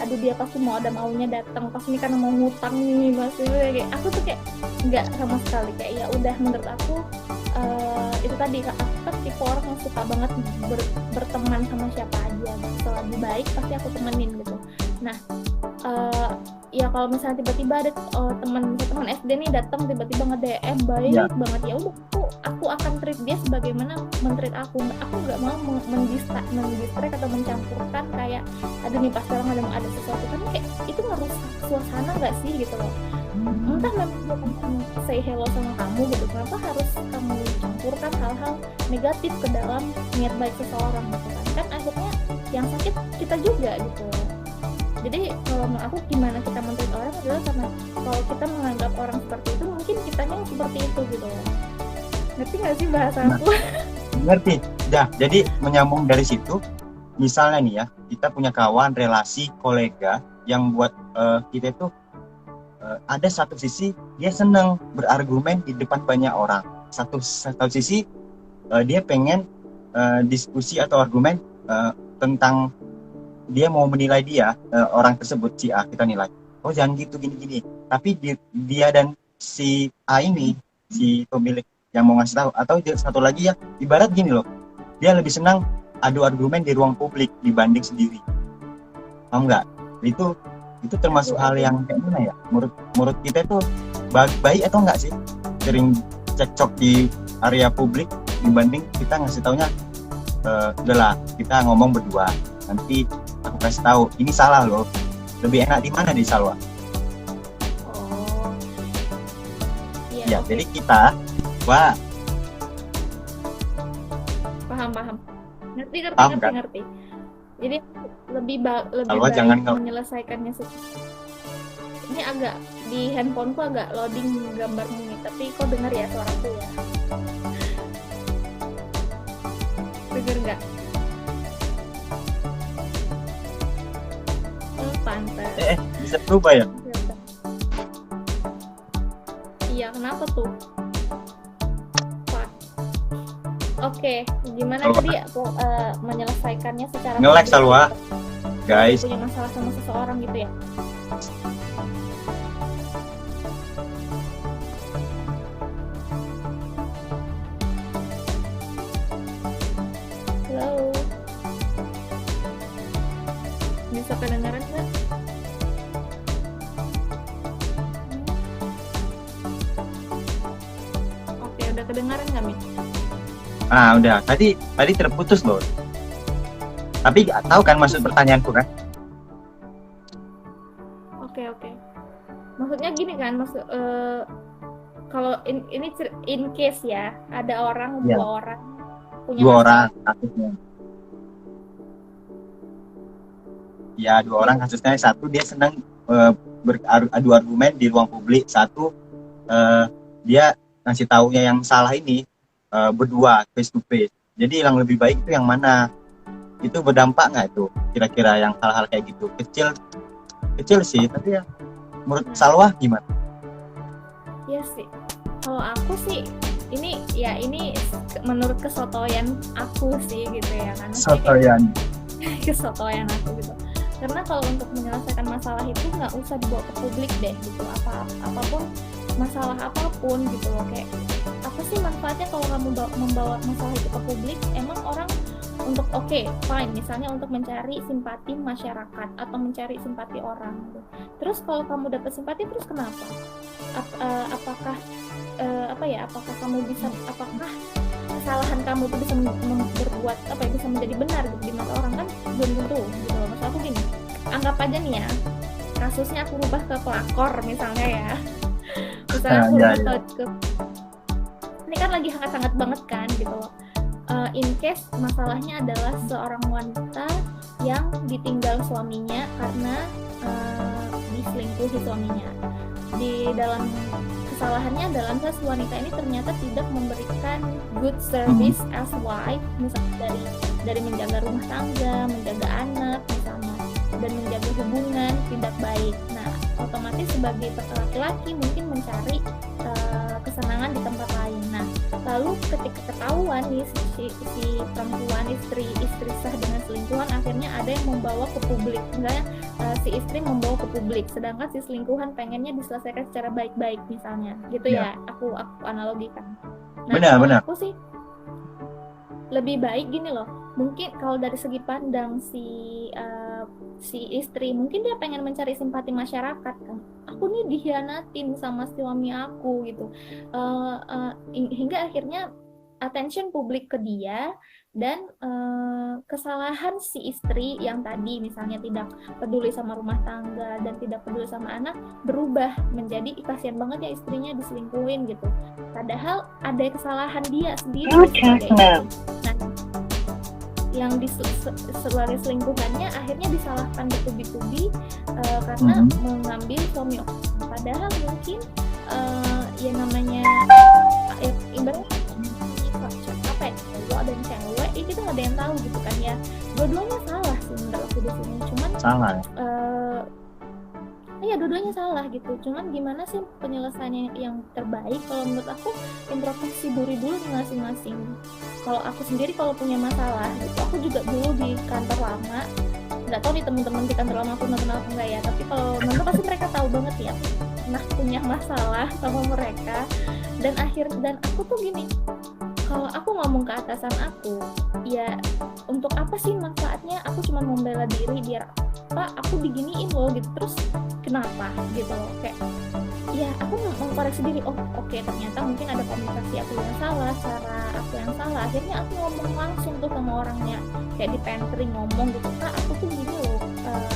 aduh dia pasti mau ada maunya datang pas ini karena mau ngutang nih, pasti kayak aku tuh kayak nggak sama sekali. Kayak ya udah, menurut aku itu tadi, aku kan tipe orang yang suka banget berteman sama siapa aja gitu. Selagi baik pasti aku temenin gitu. Nah ya kalau misalnya tiba-tiba ada teman SD nih datang tiba-tiba nge-DM baik banget, ya udah aku akan treat dia sebagaimana men-treat aku nggak mau mendistract atau mencampurkan kayak aduh nih pasti orang ada sesuatu, kan kayak itu ngerusak suasana nggak sih gitu loh. Entah memang dia say hello sama kamu gitu, kenapa harus kamu campurkan hal-hal negatif ke dalam niat baik seseorang gitu kan akhirnya yang sakit kita juga gitu. Jadi kalau menurut aku gimana kita men-treat orang adalah karena kalau kita menganggap orang seperti itu, mungkin kitanya yang seperti itu gitu loh. Ngerti nggak sih bahasa aku? Ngerti. Dah, jadi menyambung dari situ, misalnya nih ya, kita punya kawan, relasi, kolega yang buat kita itu ada satu sisi dia senang berargumen di depan banyak orang. Satu sisi dia pengen diskusi atau argumen tentang dia mau menilai dia orang tersebut si A, kita nilai. Oh jangan gitu gini-gini. Tapi dia dan si A ini, si pemilik yang mau ngasih tahu, atau satu lagi ya, ibarat gini loh, dia lebih senang adu argumen di ruang publik dibanding sendiri. Paham nggak? Itu termasuk hal yang kayak mana ya? Menurut kita itu baik atau enggak sih? Sering cekcok di area publik dibanding kita ngasih taunya udahlah kita ngomong berdua. Nanti aku kasih tahu ini salah loh. Lebih enak di mana di Salwa? Oh. Ya, jadi kita paham. Ngerti. Paham, kan? Ngerti. Jadi lebih baik menyelesaikannya ini agak di handphoneku agak loading gambarmu nih, tapi kau dengar ya suaraku ya? Dengar nggak? Oh, pantas. Bisa berubah ya? Iya, kenapa tuh? Oke, gimana tadi menyelesaikannya secara nge-lag Salwa, guys. Punya masalah sama seseorang gitu ya? Halo, bisa kedengaran nggak? Oke, udah kedengaran nggak, Mi? Udah. Tadi terputus loh. Tapi gak tahu kan maksud pertanyaanku kan? Oke. Maksudnya gini kan, kalau ini in case ya, ada orang, dua orang punya dua orang kasusnya. Ya, dua orang kasusnya. Satu dia senang beradu argumen di ruang publik. Satu dia ngasih taunya yang salah ini berdua face to face. Jadi yang lebih baik itu yang mana? Itu berdampak nggak itu? Kira-kira yang hal-hal kayak gitu kecil sih, tapi ya menurut Salwa gimana? Ya sih, kalau aku sih ini menurut kesotoyan aku sih gitu ya kan. Kesotoyan aku gitu. Karena kalau untuk menyelesaikan masalah itu nggak usah dibawa ke publik deh gitu. Apapun masalah apapun gitu loh, kayak apa sih manfaatnya kalau kamu membawa masalah itu ke publik? Emang orang untuk fine, misalnya untuk mencari simpati masyarakat atau mencari simpati orang gitu. Terus kalau kamu dapat simpati terus kenapa? Apakah kesalahan kamu itu bisa berbuat bisa menjadi benar gitu di mata orang? Kan belum tentu gitu loh. Maksud aku gini, anggap aja nih ya, kasusnya aku rubah ke pelakor misalnya ya. Misalnya aku ini kan lagi hangat-hangat banget kan gitu loh. In case masalahnya adalah seorang wanita yang ditinggal suaminya karena diselingkuhi suaminya. Di dalam kesalahannya adalah si wanita ini ternyata tidak memberikan good service as wife, misalnya dari menjaga rumah tangga, menjaga anak misalnya, dan menjaga hubungan tidak baik. Nah, otomatis sebagai laki-laki mungkin mencari kesenangan di tempat lain. Nah, lalu ketika ketahuan nih si perempuan istri sah dengan selingkuhan, akhirnya ada yang membawa ke publik. Misalnya si istri membawa ke publik, sedangkan si selingkuhan pengennya diselesaikan secara baik-baik misalnya. Gitu ya, aku analogikan. Nah, benar. Aku sih lebih baik gini loh. Mungkin kalau dari segi pandang si istri, mungkin dia pengen mencari simpati masyarakat kan. Aku nih dikhianatin sama suami aku gitu, hingga akhirnya attention publik ke dia, dan kesalahan si istri yang tadi misalnya tidak peduli sama rumah tangga dan tidak peduli sama anak berubah menjadi kasihan banget ya istrinya diselingkuhin gitu, padahal ada kesalahan dia sendiri. Nah, yang sebagai selingkuhannya akhirnya disalahkan bertubi-tubi karena mengambil suami orang. Padahal mungkin ya namanya ibaratnya apa ya, cowok dan cewek ya kita nggak ada yang tahu gitu kan ya, dua-duanya salah sih menurut aku di sini, cuman Salah ya? iya dua-duanya salah gitu, cuman gimana sih penyelesaiannya yang terbaik? Kalau menurut aku introspeksi diri dulu masing-masing. Kalau aku sendiri kalau punya masalah gitu, aku juga dulu di kantor lama, nggak tahu nih teman-teman di kantor lama aku nonton apa enggak ya, tapi kalau nonton pasti mereka tahu banget ya pernah punya masalah sama mereka. Dan aku tuh gini, kalau aku ngomong ke atasan aku, ya untuk apa sih manfaatnya? Aku cuma membela diri biar Pak aku diginiin loh gitu, terus kenapa gitu loh, kayak ya aku mengkoreksi diri, oh oke, ternyata mungkin ada komunikasi aku yang salah, cara aku yang salah. Akhirnya aku ngomong langsung tuh sama orangnya, kayak di pantry ngomong gitu, Kak aku tuh gini loh,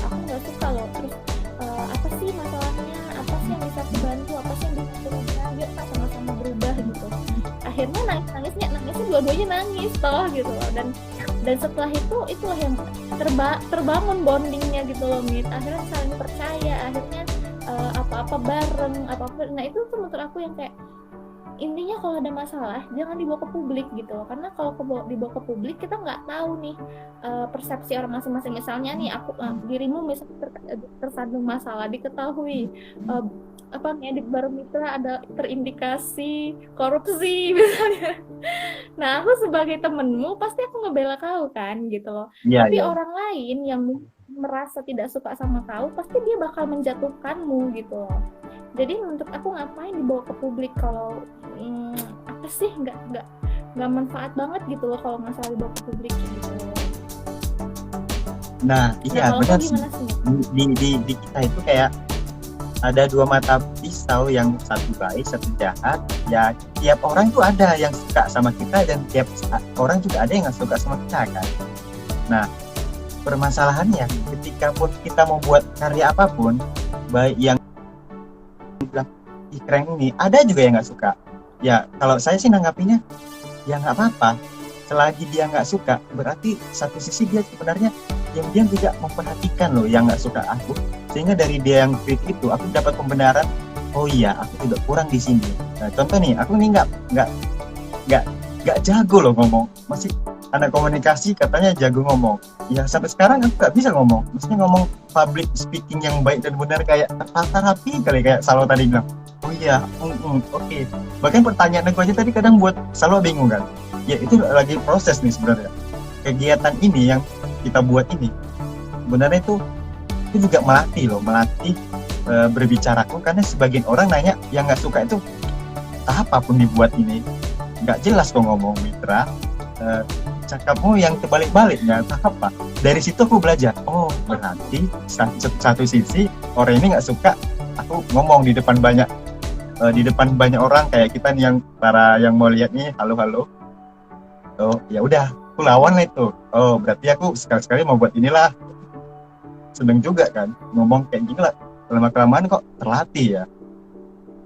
aku nggak suka loh, terus apa sih masalahnya, apa sih yang bisa aku bantu, apa sih yang bisa aku lakukan biar Kak sama-sama berubah gitu. Akhirnya nangisnya dua-duanya nangis toh gitu loh, dan setelah itu itulah yang terbangun bondingnya gitu loh Mit, akhirnya saling percaya, akhirnya apa-apa bareng, apa-apa. Nah itu tuh menurut aku yang kayak intinya kalau ada masalah jangan dibawa ke publik gitu loh, karena kalau dibawa ke publik kita nggak tahu nih persepsi orang masing-masing. Misalnya nih aku dirimu misalnya tersandung masalah, diketahui apa nih di baru mitra ada terindikasi korupsi misalnya. Nah aku sebagai temenmu pasti aku ngebela kau kan gitu loh. Iya, Tapi iya. orang lain yang merasa tidak suka sama kau pasti dia bakal menjatuhkanmu gitu loh. Jadi menurut aku ngapain dibawa ke publik kalau apa sih nggak manfaat banget gitu loh kalau masalah dibawa ke publik gitu. Nah, iya kalau benar kau sih. gimana sih? Di kita itu kayak ada dua mata pisau, yang satu baik, satu jahat. Ya, tiap orang tuh ada yang suka sama kita dan tiap orang juga ada yang nggak suka sama kita kan. Nah, permasalahannya ketika pun kita mau buat karya apapun, baik yang bilang ih keren ini, ada juga yang nggak suka. Ya, kalau saya sih nanggapinnya ya nggak apa-apa. Selagi dia nggak suka, berarti satu sisi dia sebenarnya dia juga memperhatikan loh yang nggak suka aku, sehingga dari dia yang kritik itu aku dapat pembenaran, oh iya aku juga kurang di sini. Nah, contoh nih, aku nih nggak jago loh ngomong, masih anak komunikasi katanya jago ngomong, ya sampai sekarang aku nggak bisa ngomong, maksudnya ngomong public speaking yang baik dan benar kayak tertata rapi kali, kayak Salo tadi bilang, oh iya oke. Bahkan pertanyaan aku aja tadi kadang buat Salo bingung kan, ya itu lagi proses nih sebenarnya. Kegiatan ini yang kita buat ini sebenarnya itu juga melatih berbicaraku, karena sebagian orang nanya yang nggak suka itu apapun dibuat ini nggak jelas kok ngomong Mitra, cakapmu yang terbalik-balik nggak apa. Dari situ aku belajar, oh berarti satu sisi orang ini nggak suka aku ngomong di depan banyak orang kayak kita nih, yang para yang mau lihat nih, halo. Oh ya udah, aku lawan lah itu. Oh berarti aku sekali-sekali mau buat inilah. Seneng juga kan ngomong kayak gini lah. Lama-kelamaan kok terlatih ya.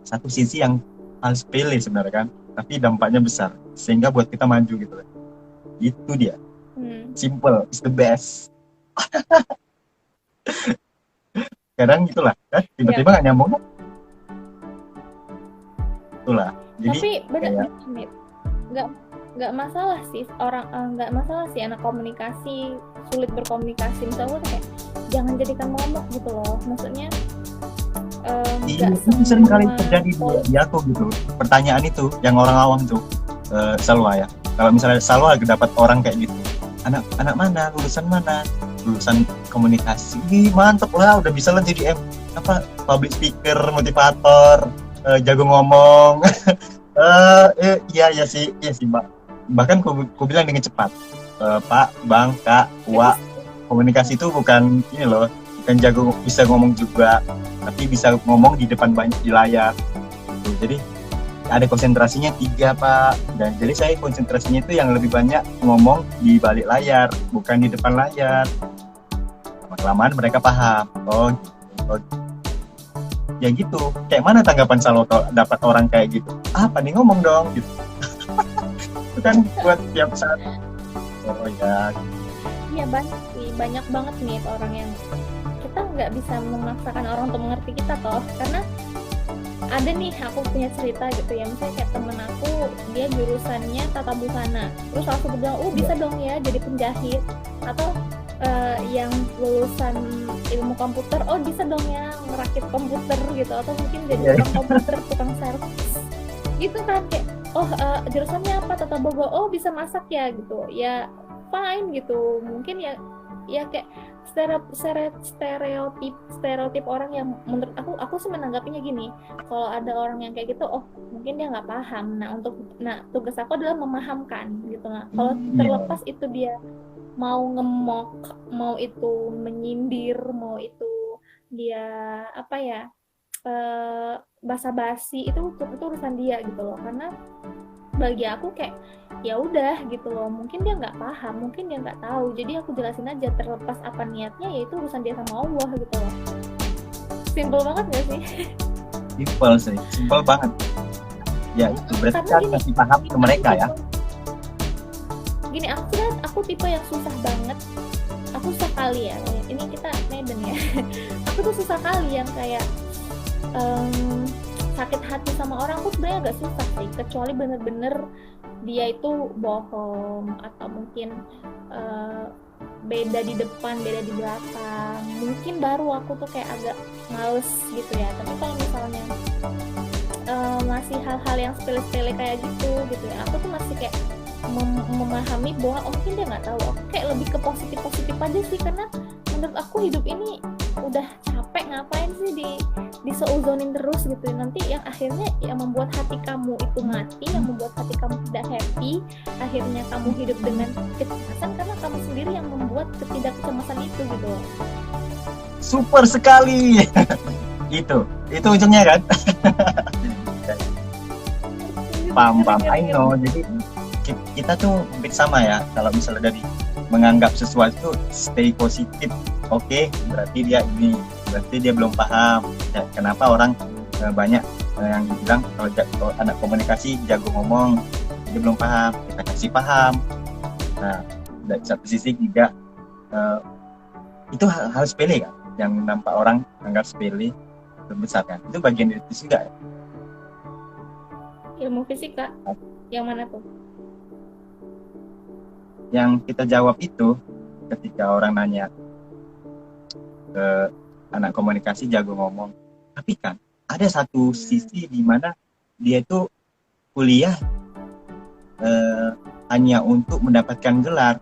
Satu sisi yang hal sepele sebenarnya kan, tapi dampaknya besar sehingga buat kita maju gitu. Itu dia. Simple is the best. Kadang gitulah, kan tiba-tiba nggak nyambung. Itulah. Jadi tapi benar nggak masalah sih nggak masalah sih anak komunikasi sulit berkomunikasi, misalnya kayak jangan jadikan momok gitu loh, maksudnya itu sering kali terjadi di aku gitu. Pertanyaan itu yang orang awam tuh Salwa ya, kalau misalnya Salwa dapat orang kayak gitu, anak mana, lulusan komunikasi, mantep lah, udah bisa lah jadi public speaker, motivator, jago ngomong. Iya sih Mbak. Bahkan ku bilang dengan cepat, Pak, Bang, Kak, Wak, komunikasi itu bukan ini loh, bukan jago bisa ngomong juga, tapi bisa ngomong di depan banyak di layar. Jadi ada konsentrasinya 3 Pak, dan jadi saya konsentrasinya itu yang lebih banyak ngomong di balik layar, bukan di depan layar. Lama-kelamaan mereka paham. Oh ya gitu. Kayak mana tanggapan Salo dapat orang kayak gitu? Apa nih, ngomong dong gitu. Itu kan buat tiap saat. Oh ya. Iya banyak sih, banyak banget nih orang yang kita nggak bisa memaksakan orang untuk mengerti kita toh, karena ada nih aku punya cerita gitu ya, misalnya kayak temen aku dia jurusannya tata busana, terus aku bilang oh bisa dong ya jadi penjahit, atau yang lulusan ilmu komputer oh bisa dong ya merakit komputer gitu, atau mungkin jadi Iya. tukang komputer, tukang servis gitu kan, kayak oh jurusannya apa, tata boga, oh bisa masak ya gitu ya, fine gitu. Mungkin ya ya kayak stereotip orang yang menurut aku sih menanggapinya gini, kalau ada orang yang kayak gitu oh mungkin dia nggak paham, nah tugas aku adalah memahamkan gitu. Nah kalau Iya. terlepas itu dia mau ngemok, mau itu menyindir, mau itu dia apa ya, basa-basi, itu urusan dia gitu loh. Karena bagi aku kayak ya udah gitu loh, mungkin dia nggak paham, mungkin dia nggak tahu, jadi aku jelasin aja, terlepas apa niatnya ya itu urusan dia sama Allah gitu loh. Simple banget gak sih? Simpel sih, simpel banget. Ya itu berarti Karena kita harus gini, kasih paham ke mereka ya. gini aku tipe yang susah banget, aku susah kali ya, ini kita Medan ya. Aku tuh susah kali yang kayak sakit hati sama orang tuh sebenarnya agak susah sih, kecuali bener-bener dia itu bohong atau mungkin beda di depan, beda di belakang, mungkin baru aku tuh kayak agak males gitu ya. Tapi kalau misalnya masih hal-hal yang sepele-sepele kayak gitu ya, aku tuh masih kayak memahami bahwa mungkin dia nggak tahu. Aku kayak lebih ke positif aja sih, karena menurut aku hidup ini udah capek, ngapain sih diseuzonin terus gitu, nanti yang akhirnya yang membuat hati kamu itu mati, yang membuat hati kamu tidak happy, akhirnya kamu hidup dengan kecemasan karena kamu sendiri yang membuat ketidakkecemasan itu gitu. Super sekali. itu ujungnya kan. Paham, I know. Jadi kita tuh hampir sama ya, kalau misalnya dari menganggap sesuatu stay positif, oke, berarti dia belum paham ya, kenapa orang banyak yang bilang kalau anak komunikasi jago ngomong, dia belum paham, kita kasih paham. Nah dari satu sisi juga itu hal sepele kan, yang nampak orang anggap sepele besar kan, itu bagian dari itu juga ya. Ilmu fisika yang mana tuh? Yang kita jawab itu ketika orang nanya ke anak komunikasi jago ngomong, tapi kan ada satu sisi di mana dia itu kuliah hanya untuk mendapatkan gelar,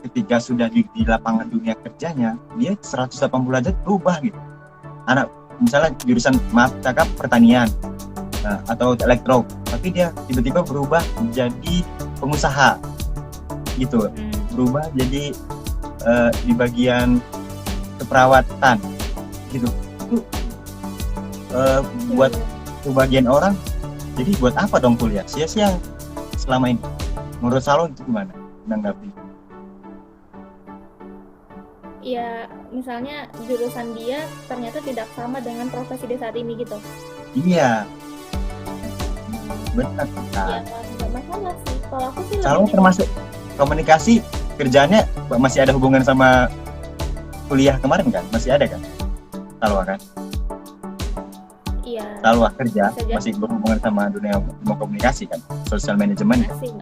ketika sudah di lapangan dunia kerjanya dia 180 derajat berubah gitu. Anak misalnya jurusan cakap pertanian atau elektro, tapi dia tiba-tiba berubah menjadi pengusaha gitu, berubah jadi di bagian keperawatan gitu. Itu buat sebagian orang, jadi buat apa dong kuliah, sia-sia selama ini. Menurut Salon itu gimana menanggapi? Ya misalnya jurusan dia ternyata tidak sama dengan profesi dia saat ini gitu. Iya, benar. Ya nggak masalah sih, kalau aku sih Salon termasuk komunikasi, kerjanya masih ada hubungan sama kuliah kemarin kan? Masih ada kan? Salwa kan? Iya. Salwa kerja masih berhubungan sama dunia komunikasi kan? Sosial manajemen. Masih.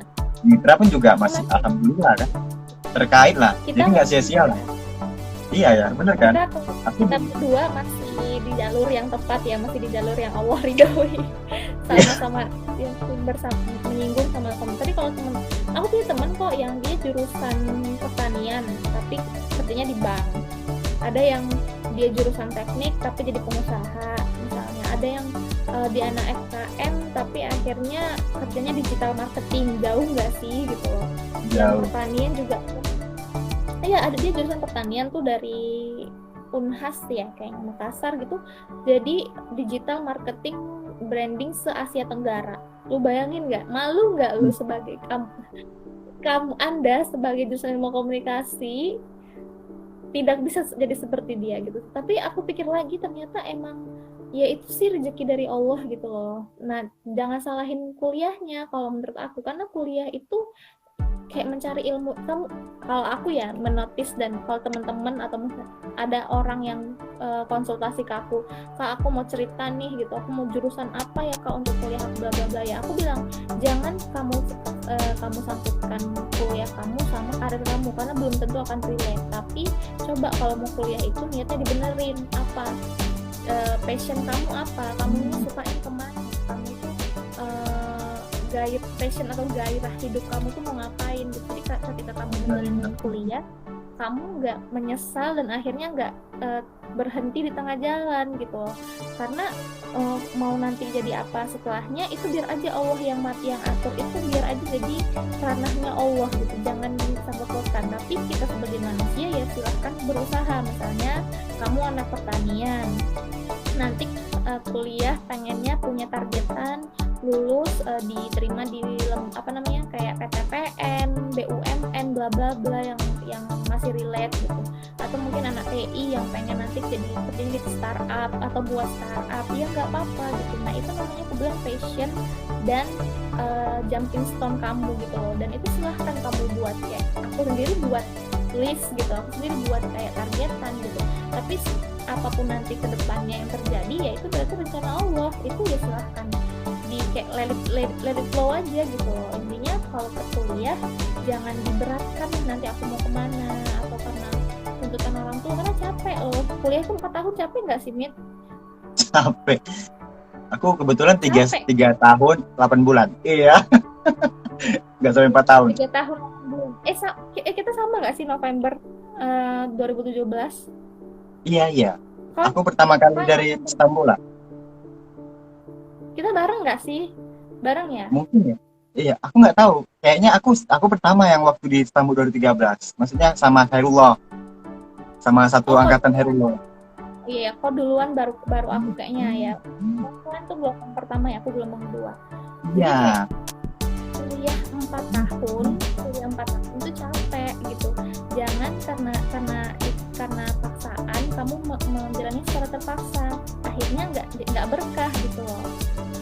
Mitra pun juga masih alhamdulillah kan? Terkait lah. Jadi nggak sia-sia lah. Iya ya, benar kan? Kita berdua masih di jalur yang tepat ya, masih di jalur yang Allah ridhoi. Sama-sama yang bersama menyinggung sama kamu. Tapi kalau aku punya teman kok yang dia jurusan pertanian tapi kerjanya di bank. Ada yang dia jurusan teknik tapi jadi pengusaha misalnya. Ada yang di anak FKM tapi akhirnya kerjanya digital marketing. Jauh nggak sih gitu loh. Yang pertanian juga. Iya, ada dia jurusan pertanian tuh dari Unhas ya, kayaknya Makassar gitu. Jadi digital marketing branding se-Asia Tenggara. Lu bayangin nggak? Malu nggak lu sebagai Anda sebagai jurusan ilmu komunikasi tidak bisa jadi seperti dia gitu. Tapi aku pikir lagi ternyata emang ya itu sih rezeki dari Allah gitu loh. Nah, jangan salahin kuliahnya kalau menurut aku, karena kuliah itu kayak mencari ilmu. Kamu, kalau aku ya menotis, dan kalau teman-teman atau mungkin ada orang yang konsultasi ke aku, Kak aku mau cerita nih gitu, aku mau jurusan apa ya Kak untuk kuliah bla bla bla, ya aku bilang jangan kamu sangkutkan kuliah kamu sama karir kamu, karena belum tentu akan relate. Tapi coba kalau mau kuliah itu niatnya dibenerin, apa passion kamu, apa kamu ini sukain kemana, kamu itu passion atau gairah hidup kamu tuh mau ngapain gitu. Jadi ketika kamu benerin kuliah, kamu nggak menyesal dan akhirnya nggak berhenti di tengah jalan gitu loh. Karena mau nanti jadi apa setelahnya itu biar aja Allah yang atur, itu biar aja jadi ranahnya Allah gitu, jangan disangkut-pautkan. Tapi kita sebagai manusia ya silahkan berusaha. Misalnya kamu anak pertanian, nanti kuliah pengennya punya targetan lulus diterima di kayak PTPN, BUMN, bla bla bla yang masih relate gitu. Atau mungkin anak TI yang pengen nanti jadi di startup atau buat startup, ya nggak apa-apa gitu. Nah itu namanya aku bilang passion dan jumping stone kamu gitu loh. Dan itu silahkan kamu buat, kayak aku sendiri buat list gitu, aku sendiri buat kayak targetan gitu. Tapi apapun nanti kedepannya yang terjadi ya itu berarti rencana Allah, itu ya silahkan di kayak let it flow aja gitu. Intinya kalau ke kuliah jangan diberatkan nanti aku mau kemana, atau karena tuntutan orang tua, karena capek loh kuliah itu 4 tahun. Capek nggak sih Mit? Capek. Aku kebetulan 3 tahun 8 bulan. Iya. Nggak sampai 4 tahun. 3 tahun 8 bulan. Kita sama nggak sih November 2017? Iya. Aku pertama kali dari Istanbul lah. Kita bareng nggak sih? Bareng ya? Mungkin ya. Iya, aku nggak tahu. Kayaknya aku pertama yang waktu di Istanbul 2013. Maksudnya sama Hairullah. Sama satu angkatan Hairullah. Iya, kok duluan baru aku kayaknya ya. Kalian tuh gelombang pertama ya, aku gelombang kedua. Iya. Kuliah 4 tahun itu capek gitu. Jangan karena paksaan kamu menjalani secara terpaksa. Akhirnya nggak berkah gitu loh.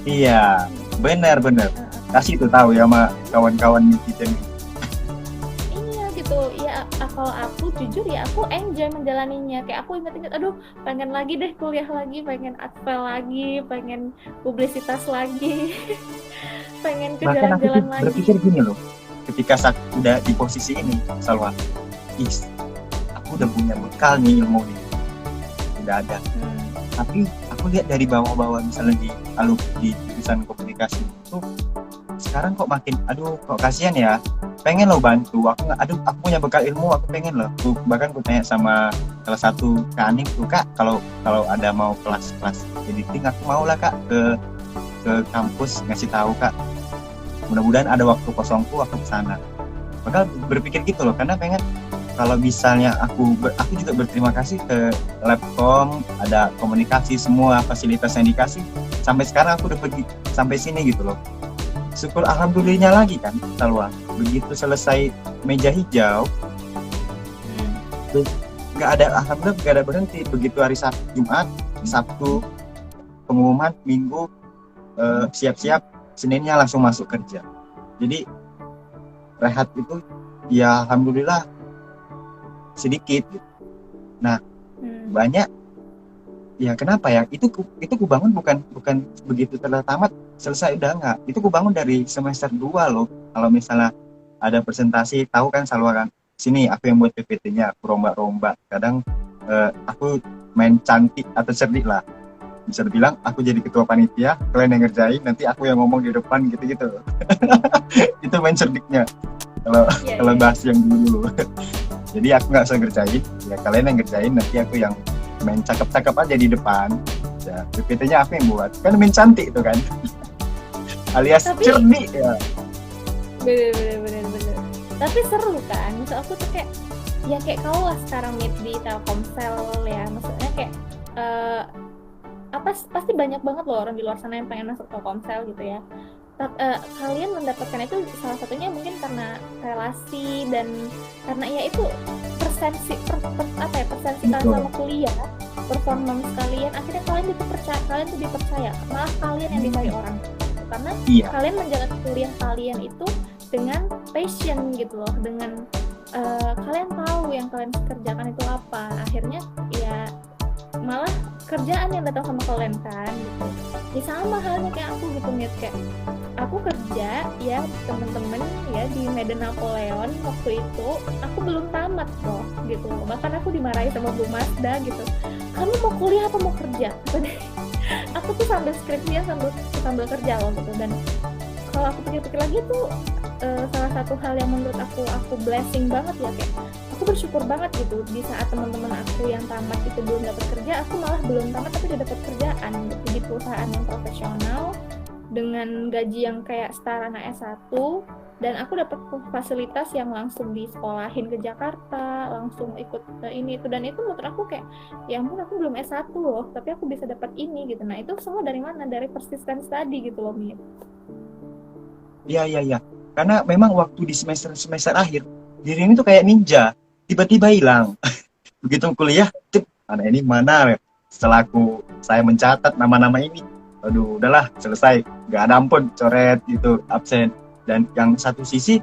Iya, benar. Kasih tuh tahu ya sama kawan-kawan netizen. Iya gitu. Ya kalau aku jujur ya aku enjoy menjalaninya. Kayak aku ingat-ingat, aduh pengen lagi deh kuliah lagi, pengen advel lagi, pengen publisitas lagi. Pengen ke jalan-jalan lagi. Berpikir gini loh, ketika saat udah di posisi ini, Salwa, aku udah punya bekal nih ilmu ini, udah ada. Tapi aku lihat dari bawah-bawah, misalnya di jurusan komunikasi itu, sekarang kok makin, kok kasihan ya, pengen lo bantu, aku punya bekal ilmu, aku pengen loh. Bahkan aku tanya sama salah satu Kak Aning tuh, Kak, kalau ada mau kelas editing, aku mau lah Kak ke kampus ngasih tahu Kak, mudah-mudahan ada waktu kosongku aku kesana. Bakal berpikir gitu loh, karena pengen kalau misalnya aku juga berterima kasih ke Labcom, ada komunikasi, semua fasilitas yang dikasih sampai sekarang aku udah pergi sampai sini gitu loh. Syukur alhamdulillahnya lagi kan, Salwa. Begitu selesai meja hijau, alhamdulillah nggak ada berhenti. Begitu hari Jumat, Sabtu pengumuman, Minggu siap-siap, Seninnya langsung masuk kerja. Jadi rehat itu ya alhamdulillah sedikit gitu. Nah banyak ya, kenapa ya, itu ku bangun bukan begitu tamat selesai, udah enggak. Itu ku bangun dari semester 2 loh. Kalau misalnya ada presentasi, tahu kan Salwa kan, sini aku yang buat PPT-nya, aku romba-romba. Kadang aku main cantik atau cerdik lah, bisa dibilang aku jadi ketua panitia, kalian yang ngerjain, nanti aku yang ngomong di depan gitu. Itu main cerdiknya kalau bahas yang dulu. Jadi aku nggak usah ngerjain, ya kalian yang ngerjain, nanti aku yang main cakep-cakep aja di depan. Ya, PPT-nya aku yang buat, kan main cantik itu kan. Alias cerdik ya. Bener. Tapi seru kan, misal aku tuh kayak kau lah sekarang di Telkomsel ya, maksudnya kayak pasti banyak banget loh orang di luar sana yang pengen masuk Telkomsel gitu ya. Kalian mendapatkan itu salah satunya mungkin karena relasi dan karena ya itu persensi kalian sama kuliah, performance kalian, akhirnya kalian dipercaya, malah kalian yang dicari orang, karena kalian menjalani kuliah kalian itu dengan passion gitu loh, dengan kalian tahu yang kalian kerjakan itu apa. Akhirnya ya malah kerjaan yang datang sama kalian kan gitu. Ya sama halnya kayak aku gitu nih, kayak aku kerja ya temen-temen ya di Medan Napoleon waktu itu aku belum tamat loh gitu, bahkan aku dimarahi sama Bu Masda gitu, kamu mau kuliah apa mau kerja. Aku tuh sambil skripsian sambil kerja loh gitu. Dan kalau aku pikir-pikir lagi tuh salah satu hal yang menurut aku blessing banget ya, kayak aku bersyukur banget gitu di saat teman-teman aku yang tamat itu belum dapat kerja, aku malah belum tamat tapi udah dapat kerjaan gitu, di perusahaan yang profesional dengan gaji yang kayak setara anak S1, dan aku dapat fasilitas yang langsung disekolahin ke Jakarta, langsung ikut ini itu, dan itu menurut aku kayak ya ampun aku belum S1 loh tapi aku bisa dapat ini gitu. Nah itu semua dari mana? Dari persisten study gitu loh Mit. Iya. Karena memang waktu di semester akhir, diri ini tuh kayak ninja, tiba-tiba hilang. Begitu kuliah, anak ini mana? Setelah saya mencatat nama-nama ini, aduh udahlah selesai, nggak ada ampun, coret gitu, absen. Dan yang satu sisi,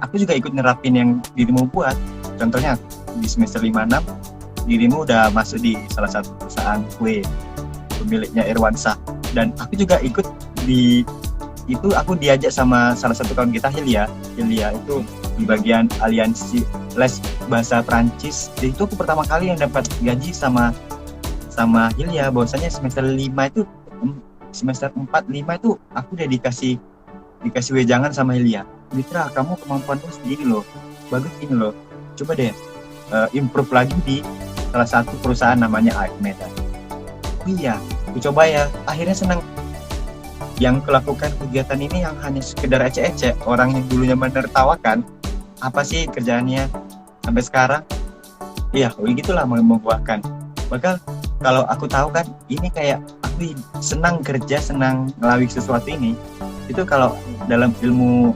aku juga ikut nerapin yang dirimu buat. Contohnya di semester 5-6, dirimu udah masuk di salah satu perusahaan kue, pemiliknya Irwansyah. Dan aku juga ikut di itu, aku diajak sama salah satu kawan kita, Hilya itu di bagian aliansi les bahasa Prancis. Jadi itu aku pertama kali yang dapat gaji sama Hilya. Bahwasanya semester 4 5 itu aku udah dikasih wejangan sama Hilya. Mitra, kamu kemampuanmu segini loh, bagus gini loh, coba deh improve lagi di salah satu perusahaan namanya Acme. Oh iya, aku coba ya. Akhirnya senang. Yang kelakukan kegiatan ini yang hanya sekedar ecek-ecek, orang yang dulunya menertawakan, apa sih kerjaannya sampai sekarang? Iya, gitulah membuahkan. Bahkan kalau aku tahu kan, ini kayak aku senang kerja, senang ngelawik sesuatu ini. Itu kalau dalam ilmu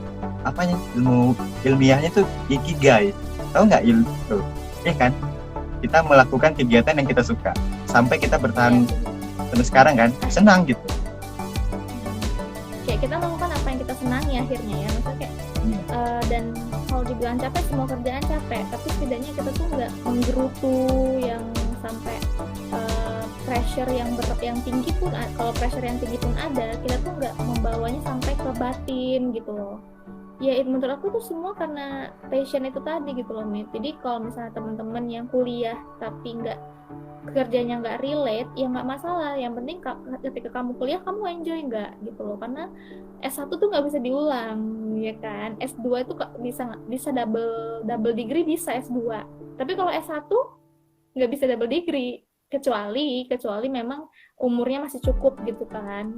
ilmiahnya tuh ikigai. Tahu nggak itu? Ya kan? Kita melakukan kegiatan yang kita suka sampai kita bertahan sampai sekarang kan, senang gitu. Kayak kita melakukan apa yang kita senangi akhirnya ya, maksudnya kayak dan kalau dibilang capek, semua kerjaan capek, tapi setidaknya kita tuh nggak menggerutu yang sampai pressure yang tinggi pun, kalau pressure yang tinggi pun ada, kita tuh nggak membawanya sampai ke batin gitu loh. Ya menurut aku tuh semua karena passion itu tadi gitu loh Mit. Jadi kalau misalnya teman-teman yang kuliah tapi kerjanya nggak relate, ya nggak masalah. Yang penting ketika kamu kuliah kamu enjoy nggak gitu loh. Karena S1 tuh nggak bisa diulang ya kan. S2 itu bisa double degree, bisa S2. Tapi kalau S1 nggak bisa double degree, kecuali memang umurnya masih cukup gitu kan.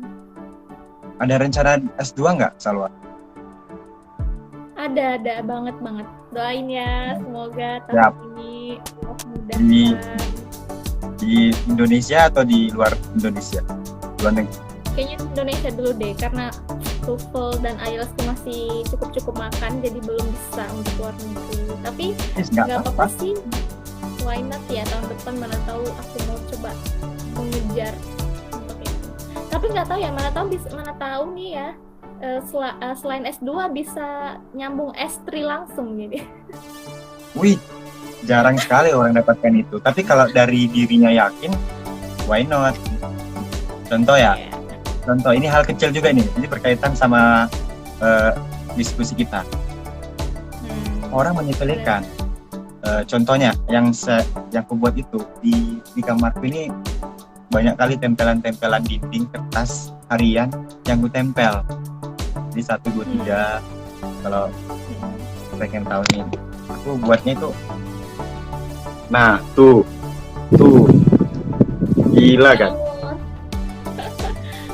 Ada rencana S2 nggak, Salwa? Ada banget. Doain ya, semoga tahun ini memudahkan. Di Indonesia atau di luar Indonesia? Luar negeri? Kayaknya di Indonesia dulu deh, karena TOEFL dan IELTS itu masih cukup makan, jadi belum bisa untuk luar negeri. Tapi nggak apa-apa sih, why not ya, tahun depan mana tahu aku mau coba mengejar untuk itu. Tapi nggak tahu ya, mana tahu nih ya, selain S2 bisa nyambung S3 langsung gitu. Wih, jarang sekali orang dapatkan itu. Tapi kalau dari dirinya yakin, why not? Contoh ini hal kecil juga nih, ini berkaitan sama diskusi kita. Orang menyepelekan. Contohnya yang aku buat itu di kamarku ini banyak kali tempelan dinding kertas harian yang gue tempel. Di 1, 2, 3. Kalau pengen tahu nih, aku buatnya itu. Nah, tuh. Gila kan?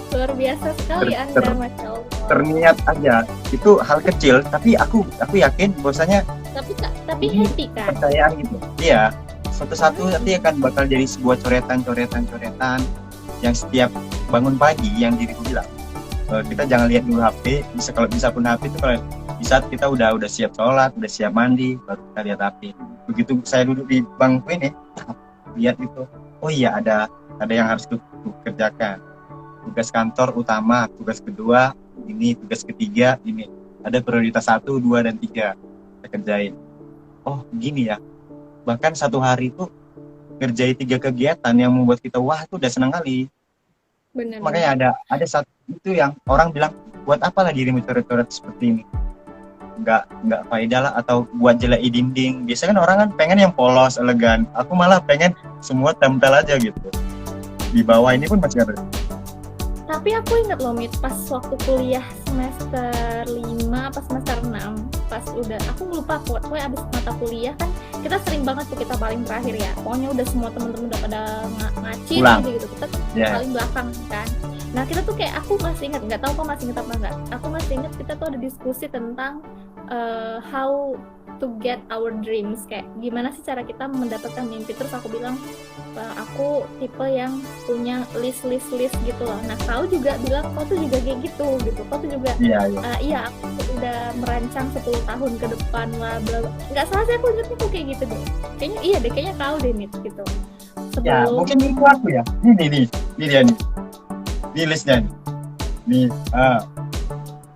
Luar biasa sekali Anda, Masya Allah. Terniat aja. Itu hal kecil, tapi aku yakin bahwasanya tapi happy kan? Percayaan gitu. Iya. Satu-satu nanti akan bakal jadi sebuah coretan yang setiap bangun pagi yang diriku bilang. Kita jangan lihat dulu HP, kalau bisa pun HP itu kalau di saat kita udah siap sholat, udah siap mandi, baru kita lihat HP. Begitu saya duduk di bangku ini, lihat itu, oh iya ada yang harus kerjakan. Tugas kantor utama, tugas kedua ini, tugas ketiga ini. ada prioritas 1, 2, dan 3 kita kerjain. Oh gini ya, bahkan satu hari itu ngerjain 3 kegiatan yang membuat kita wah itu udah senang kali. Benar. Makanya ada satu itu yang orang bilang, buat apa lagi dirimu coret-coret seperti ini, nggak faedah lah, atau buat jelek di dinding. Biasanya kan orang kan pengen yang polos, elegan, aku malah pengen semua tempel aja gitu. Di bawah ini pun masih ada. Tapi aku inget loh Mit, pas waktu kuliah semester 5 pas semester 6 pas udah, aku lupa pokoknya abis mata kuliah kan kita sering banget tuh kita paling terakhir ya, pokoknya udah semua temen-temen udah pada ngaci gitu, kita paling belakang kan. Nah kita tuh kayak, aku masih inget, nggak tahu kok masih inget apa enggak, aku masih inget kita tuh ada diskusi tentang how to get our dreams, kayak gimana sih cara kita mendapatkan mimpi. Terus aku bilang aku tipe yang punya list gitu loh. Nah kau juga bilang kau tuh juga kayak gitu kau tuh juga iya aku udah merancang 10 tahun ke depan lah bla bla. Nggak salah sih, aku ingetnya tuh kayak gitu deh, kayaknya iya deh, kayaknya kau deh Mit gitu. Ya mungkin itu aku ya, ini dia nih, ini listnya nih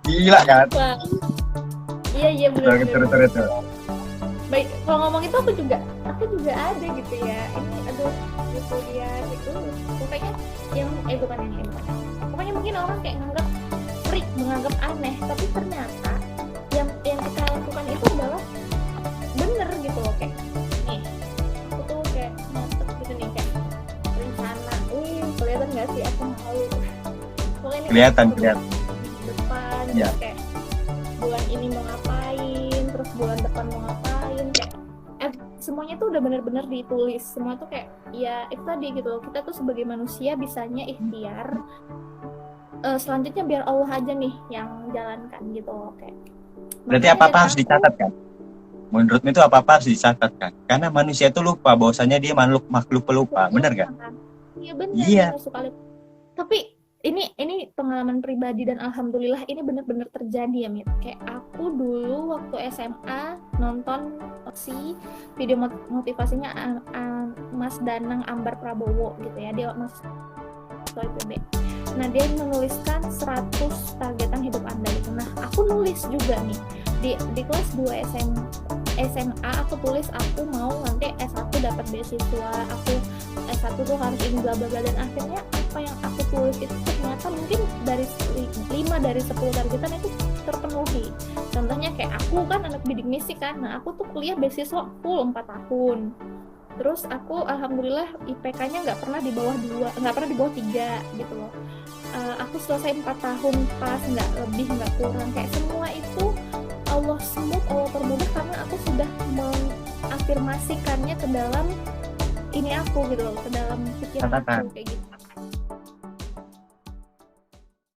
gila kan. Wah. Iya benar. Baik, kalau ngomong itu aku juga ada gitu ya. Ini aduh gitu ya gitu. Pokoknya yang bukan ini. Pokoknya mungkin orang kayak nganggap freak, menganggap aneh, tapi ternyata yang kita lakukan itu adalah bener gitu loh, kayak nih. Aku tuh kayak nyatet gitu nih, kayak rencana. Kelihatan nggak sih aku mau? Pokoknya Kelihatan. Depan ya. Kayak bulan ini mau ngapain, terus bulan depan mau ngapain, kayak semuanya tuh udah bener-bener ditulis semua tuh, kayak ya itu tadi gitu loh, kita tuh sebagai manusia bisanya ikhtiar, selanjutnya biar Allah aja nih yang jalankan gitu loh, kayak berarti apa-apa harus dicatat kan? Menurutmu itu apa-apa harus dicatat kan? Karena manusia itu lupa bahwasanya dia makhluk pelupa, bener kan? Iya bener. Iya. Tapi ini pengalaman pribadi dan alhamdulillah ini benar-benar terjadi ya Mit. Kayak aku dulu waktu SMA nonton si video motivasinya Mas Danang Ambar Prabowo gitu ya, dia Mas IPB. Nah dia menuliskan 100 targetan hidup Anda gitu. Nah aku nulis juga nih di kelas 2 SMA aku tulis aku mau nanti S1 dapat beasiswa, aku S1 tuh harus ini bla bla bla, dan akhirnya apa yang aku tulis itu ternyata mungkin dari 5 dari 10 targetan itu terpenuhi. Contohnya kayak aku kan anak bidik misi kan, nah aku tuh kuliah beasiswa full 4 tahun. Terus aku alhamdulillah IPK-nya nggak pernah di bawah 3 gitu loh. Aku selesai 4 tahun pas, nggak lebih nggak kurang, kayak semua itu Allah permudah karena aku sudah mengafirmasikannya ke dalam ini aku gitu loh, ke dalam pikiran aku kayak gitu.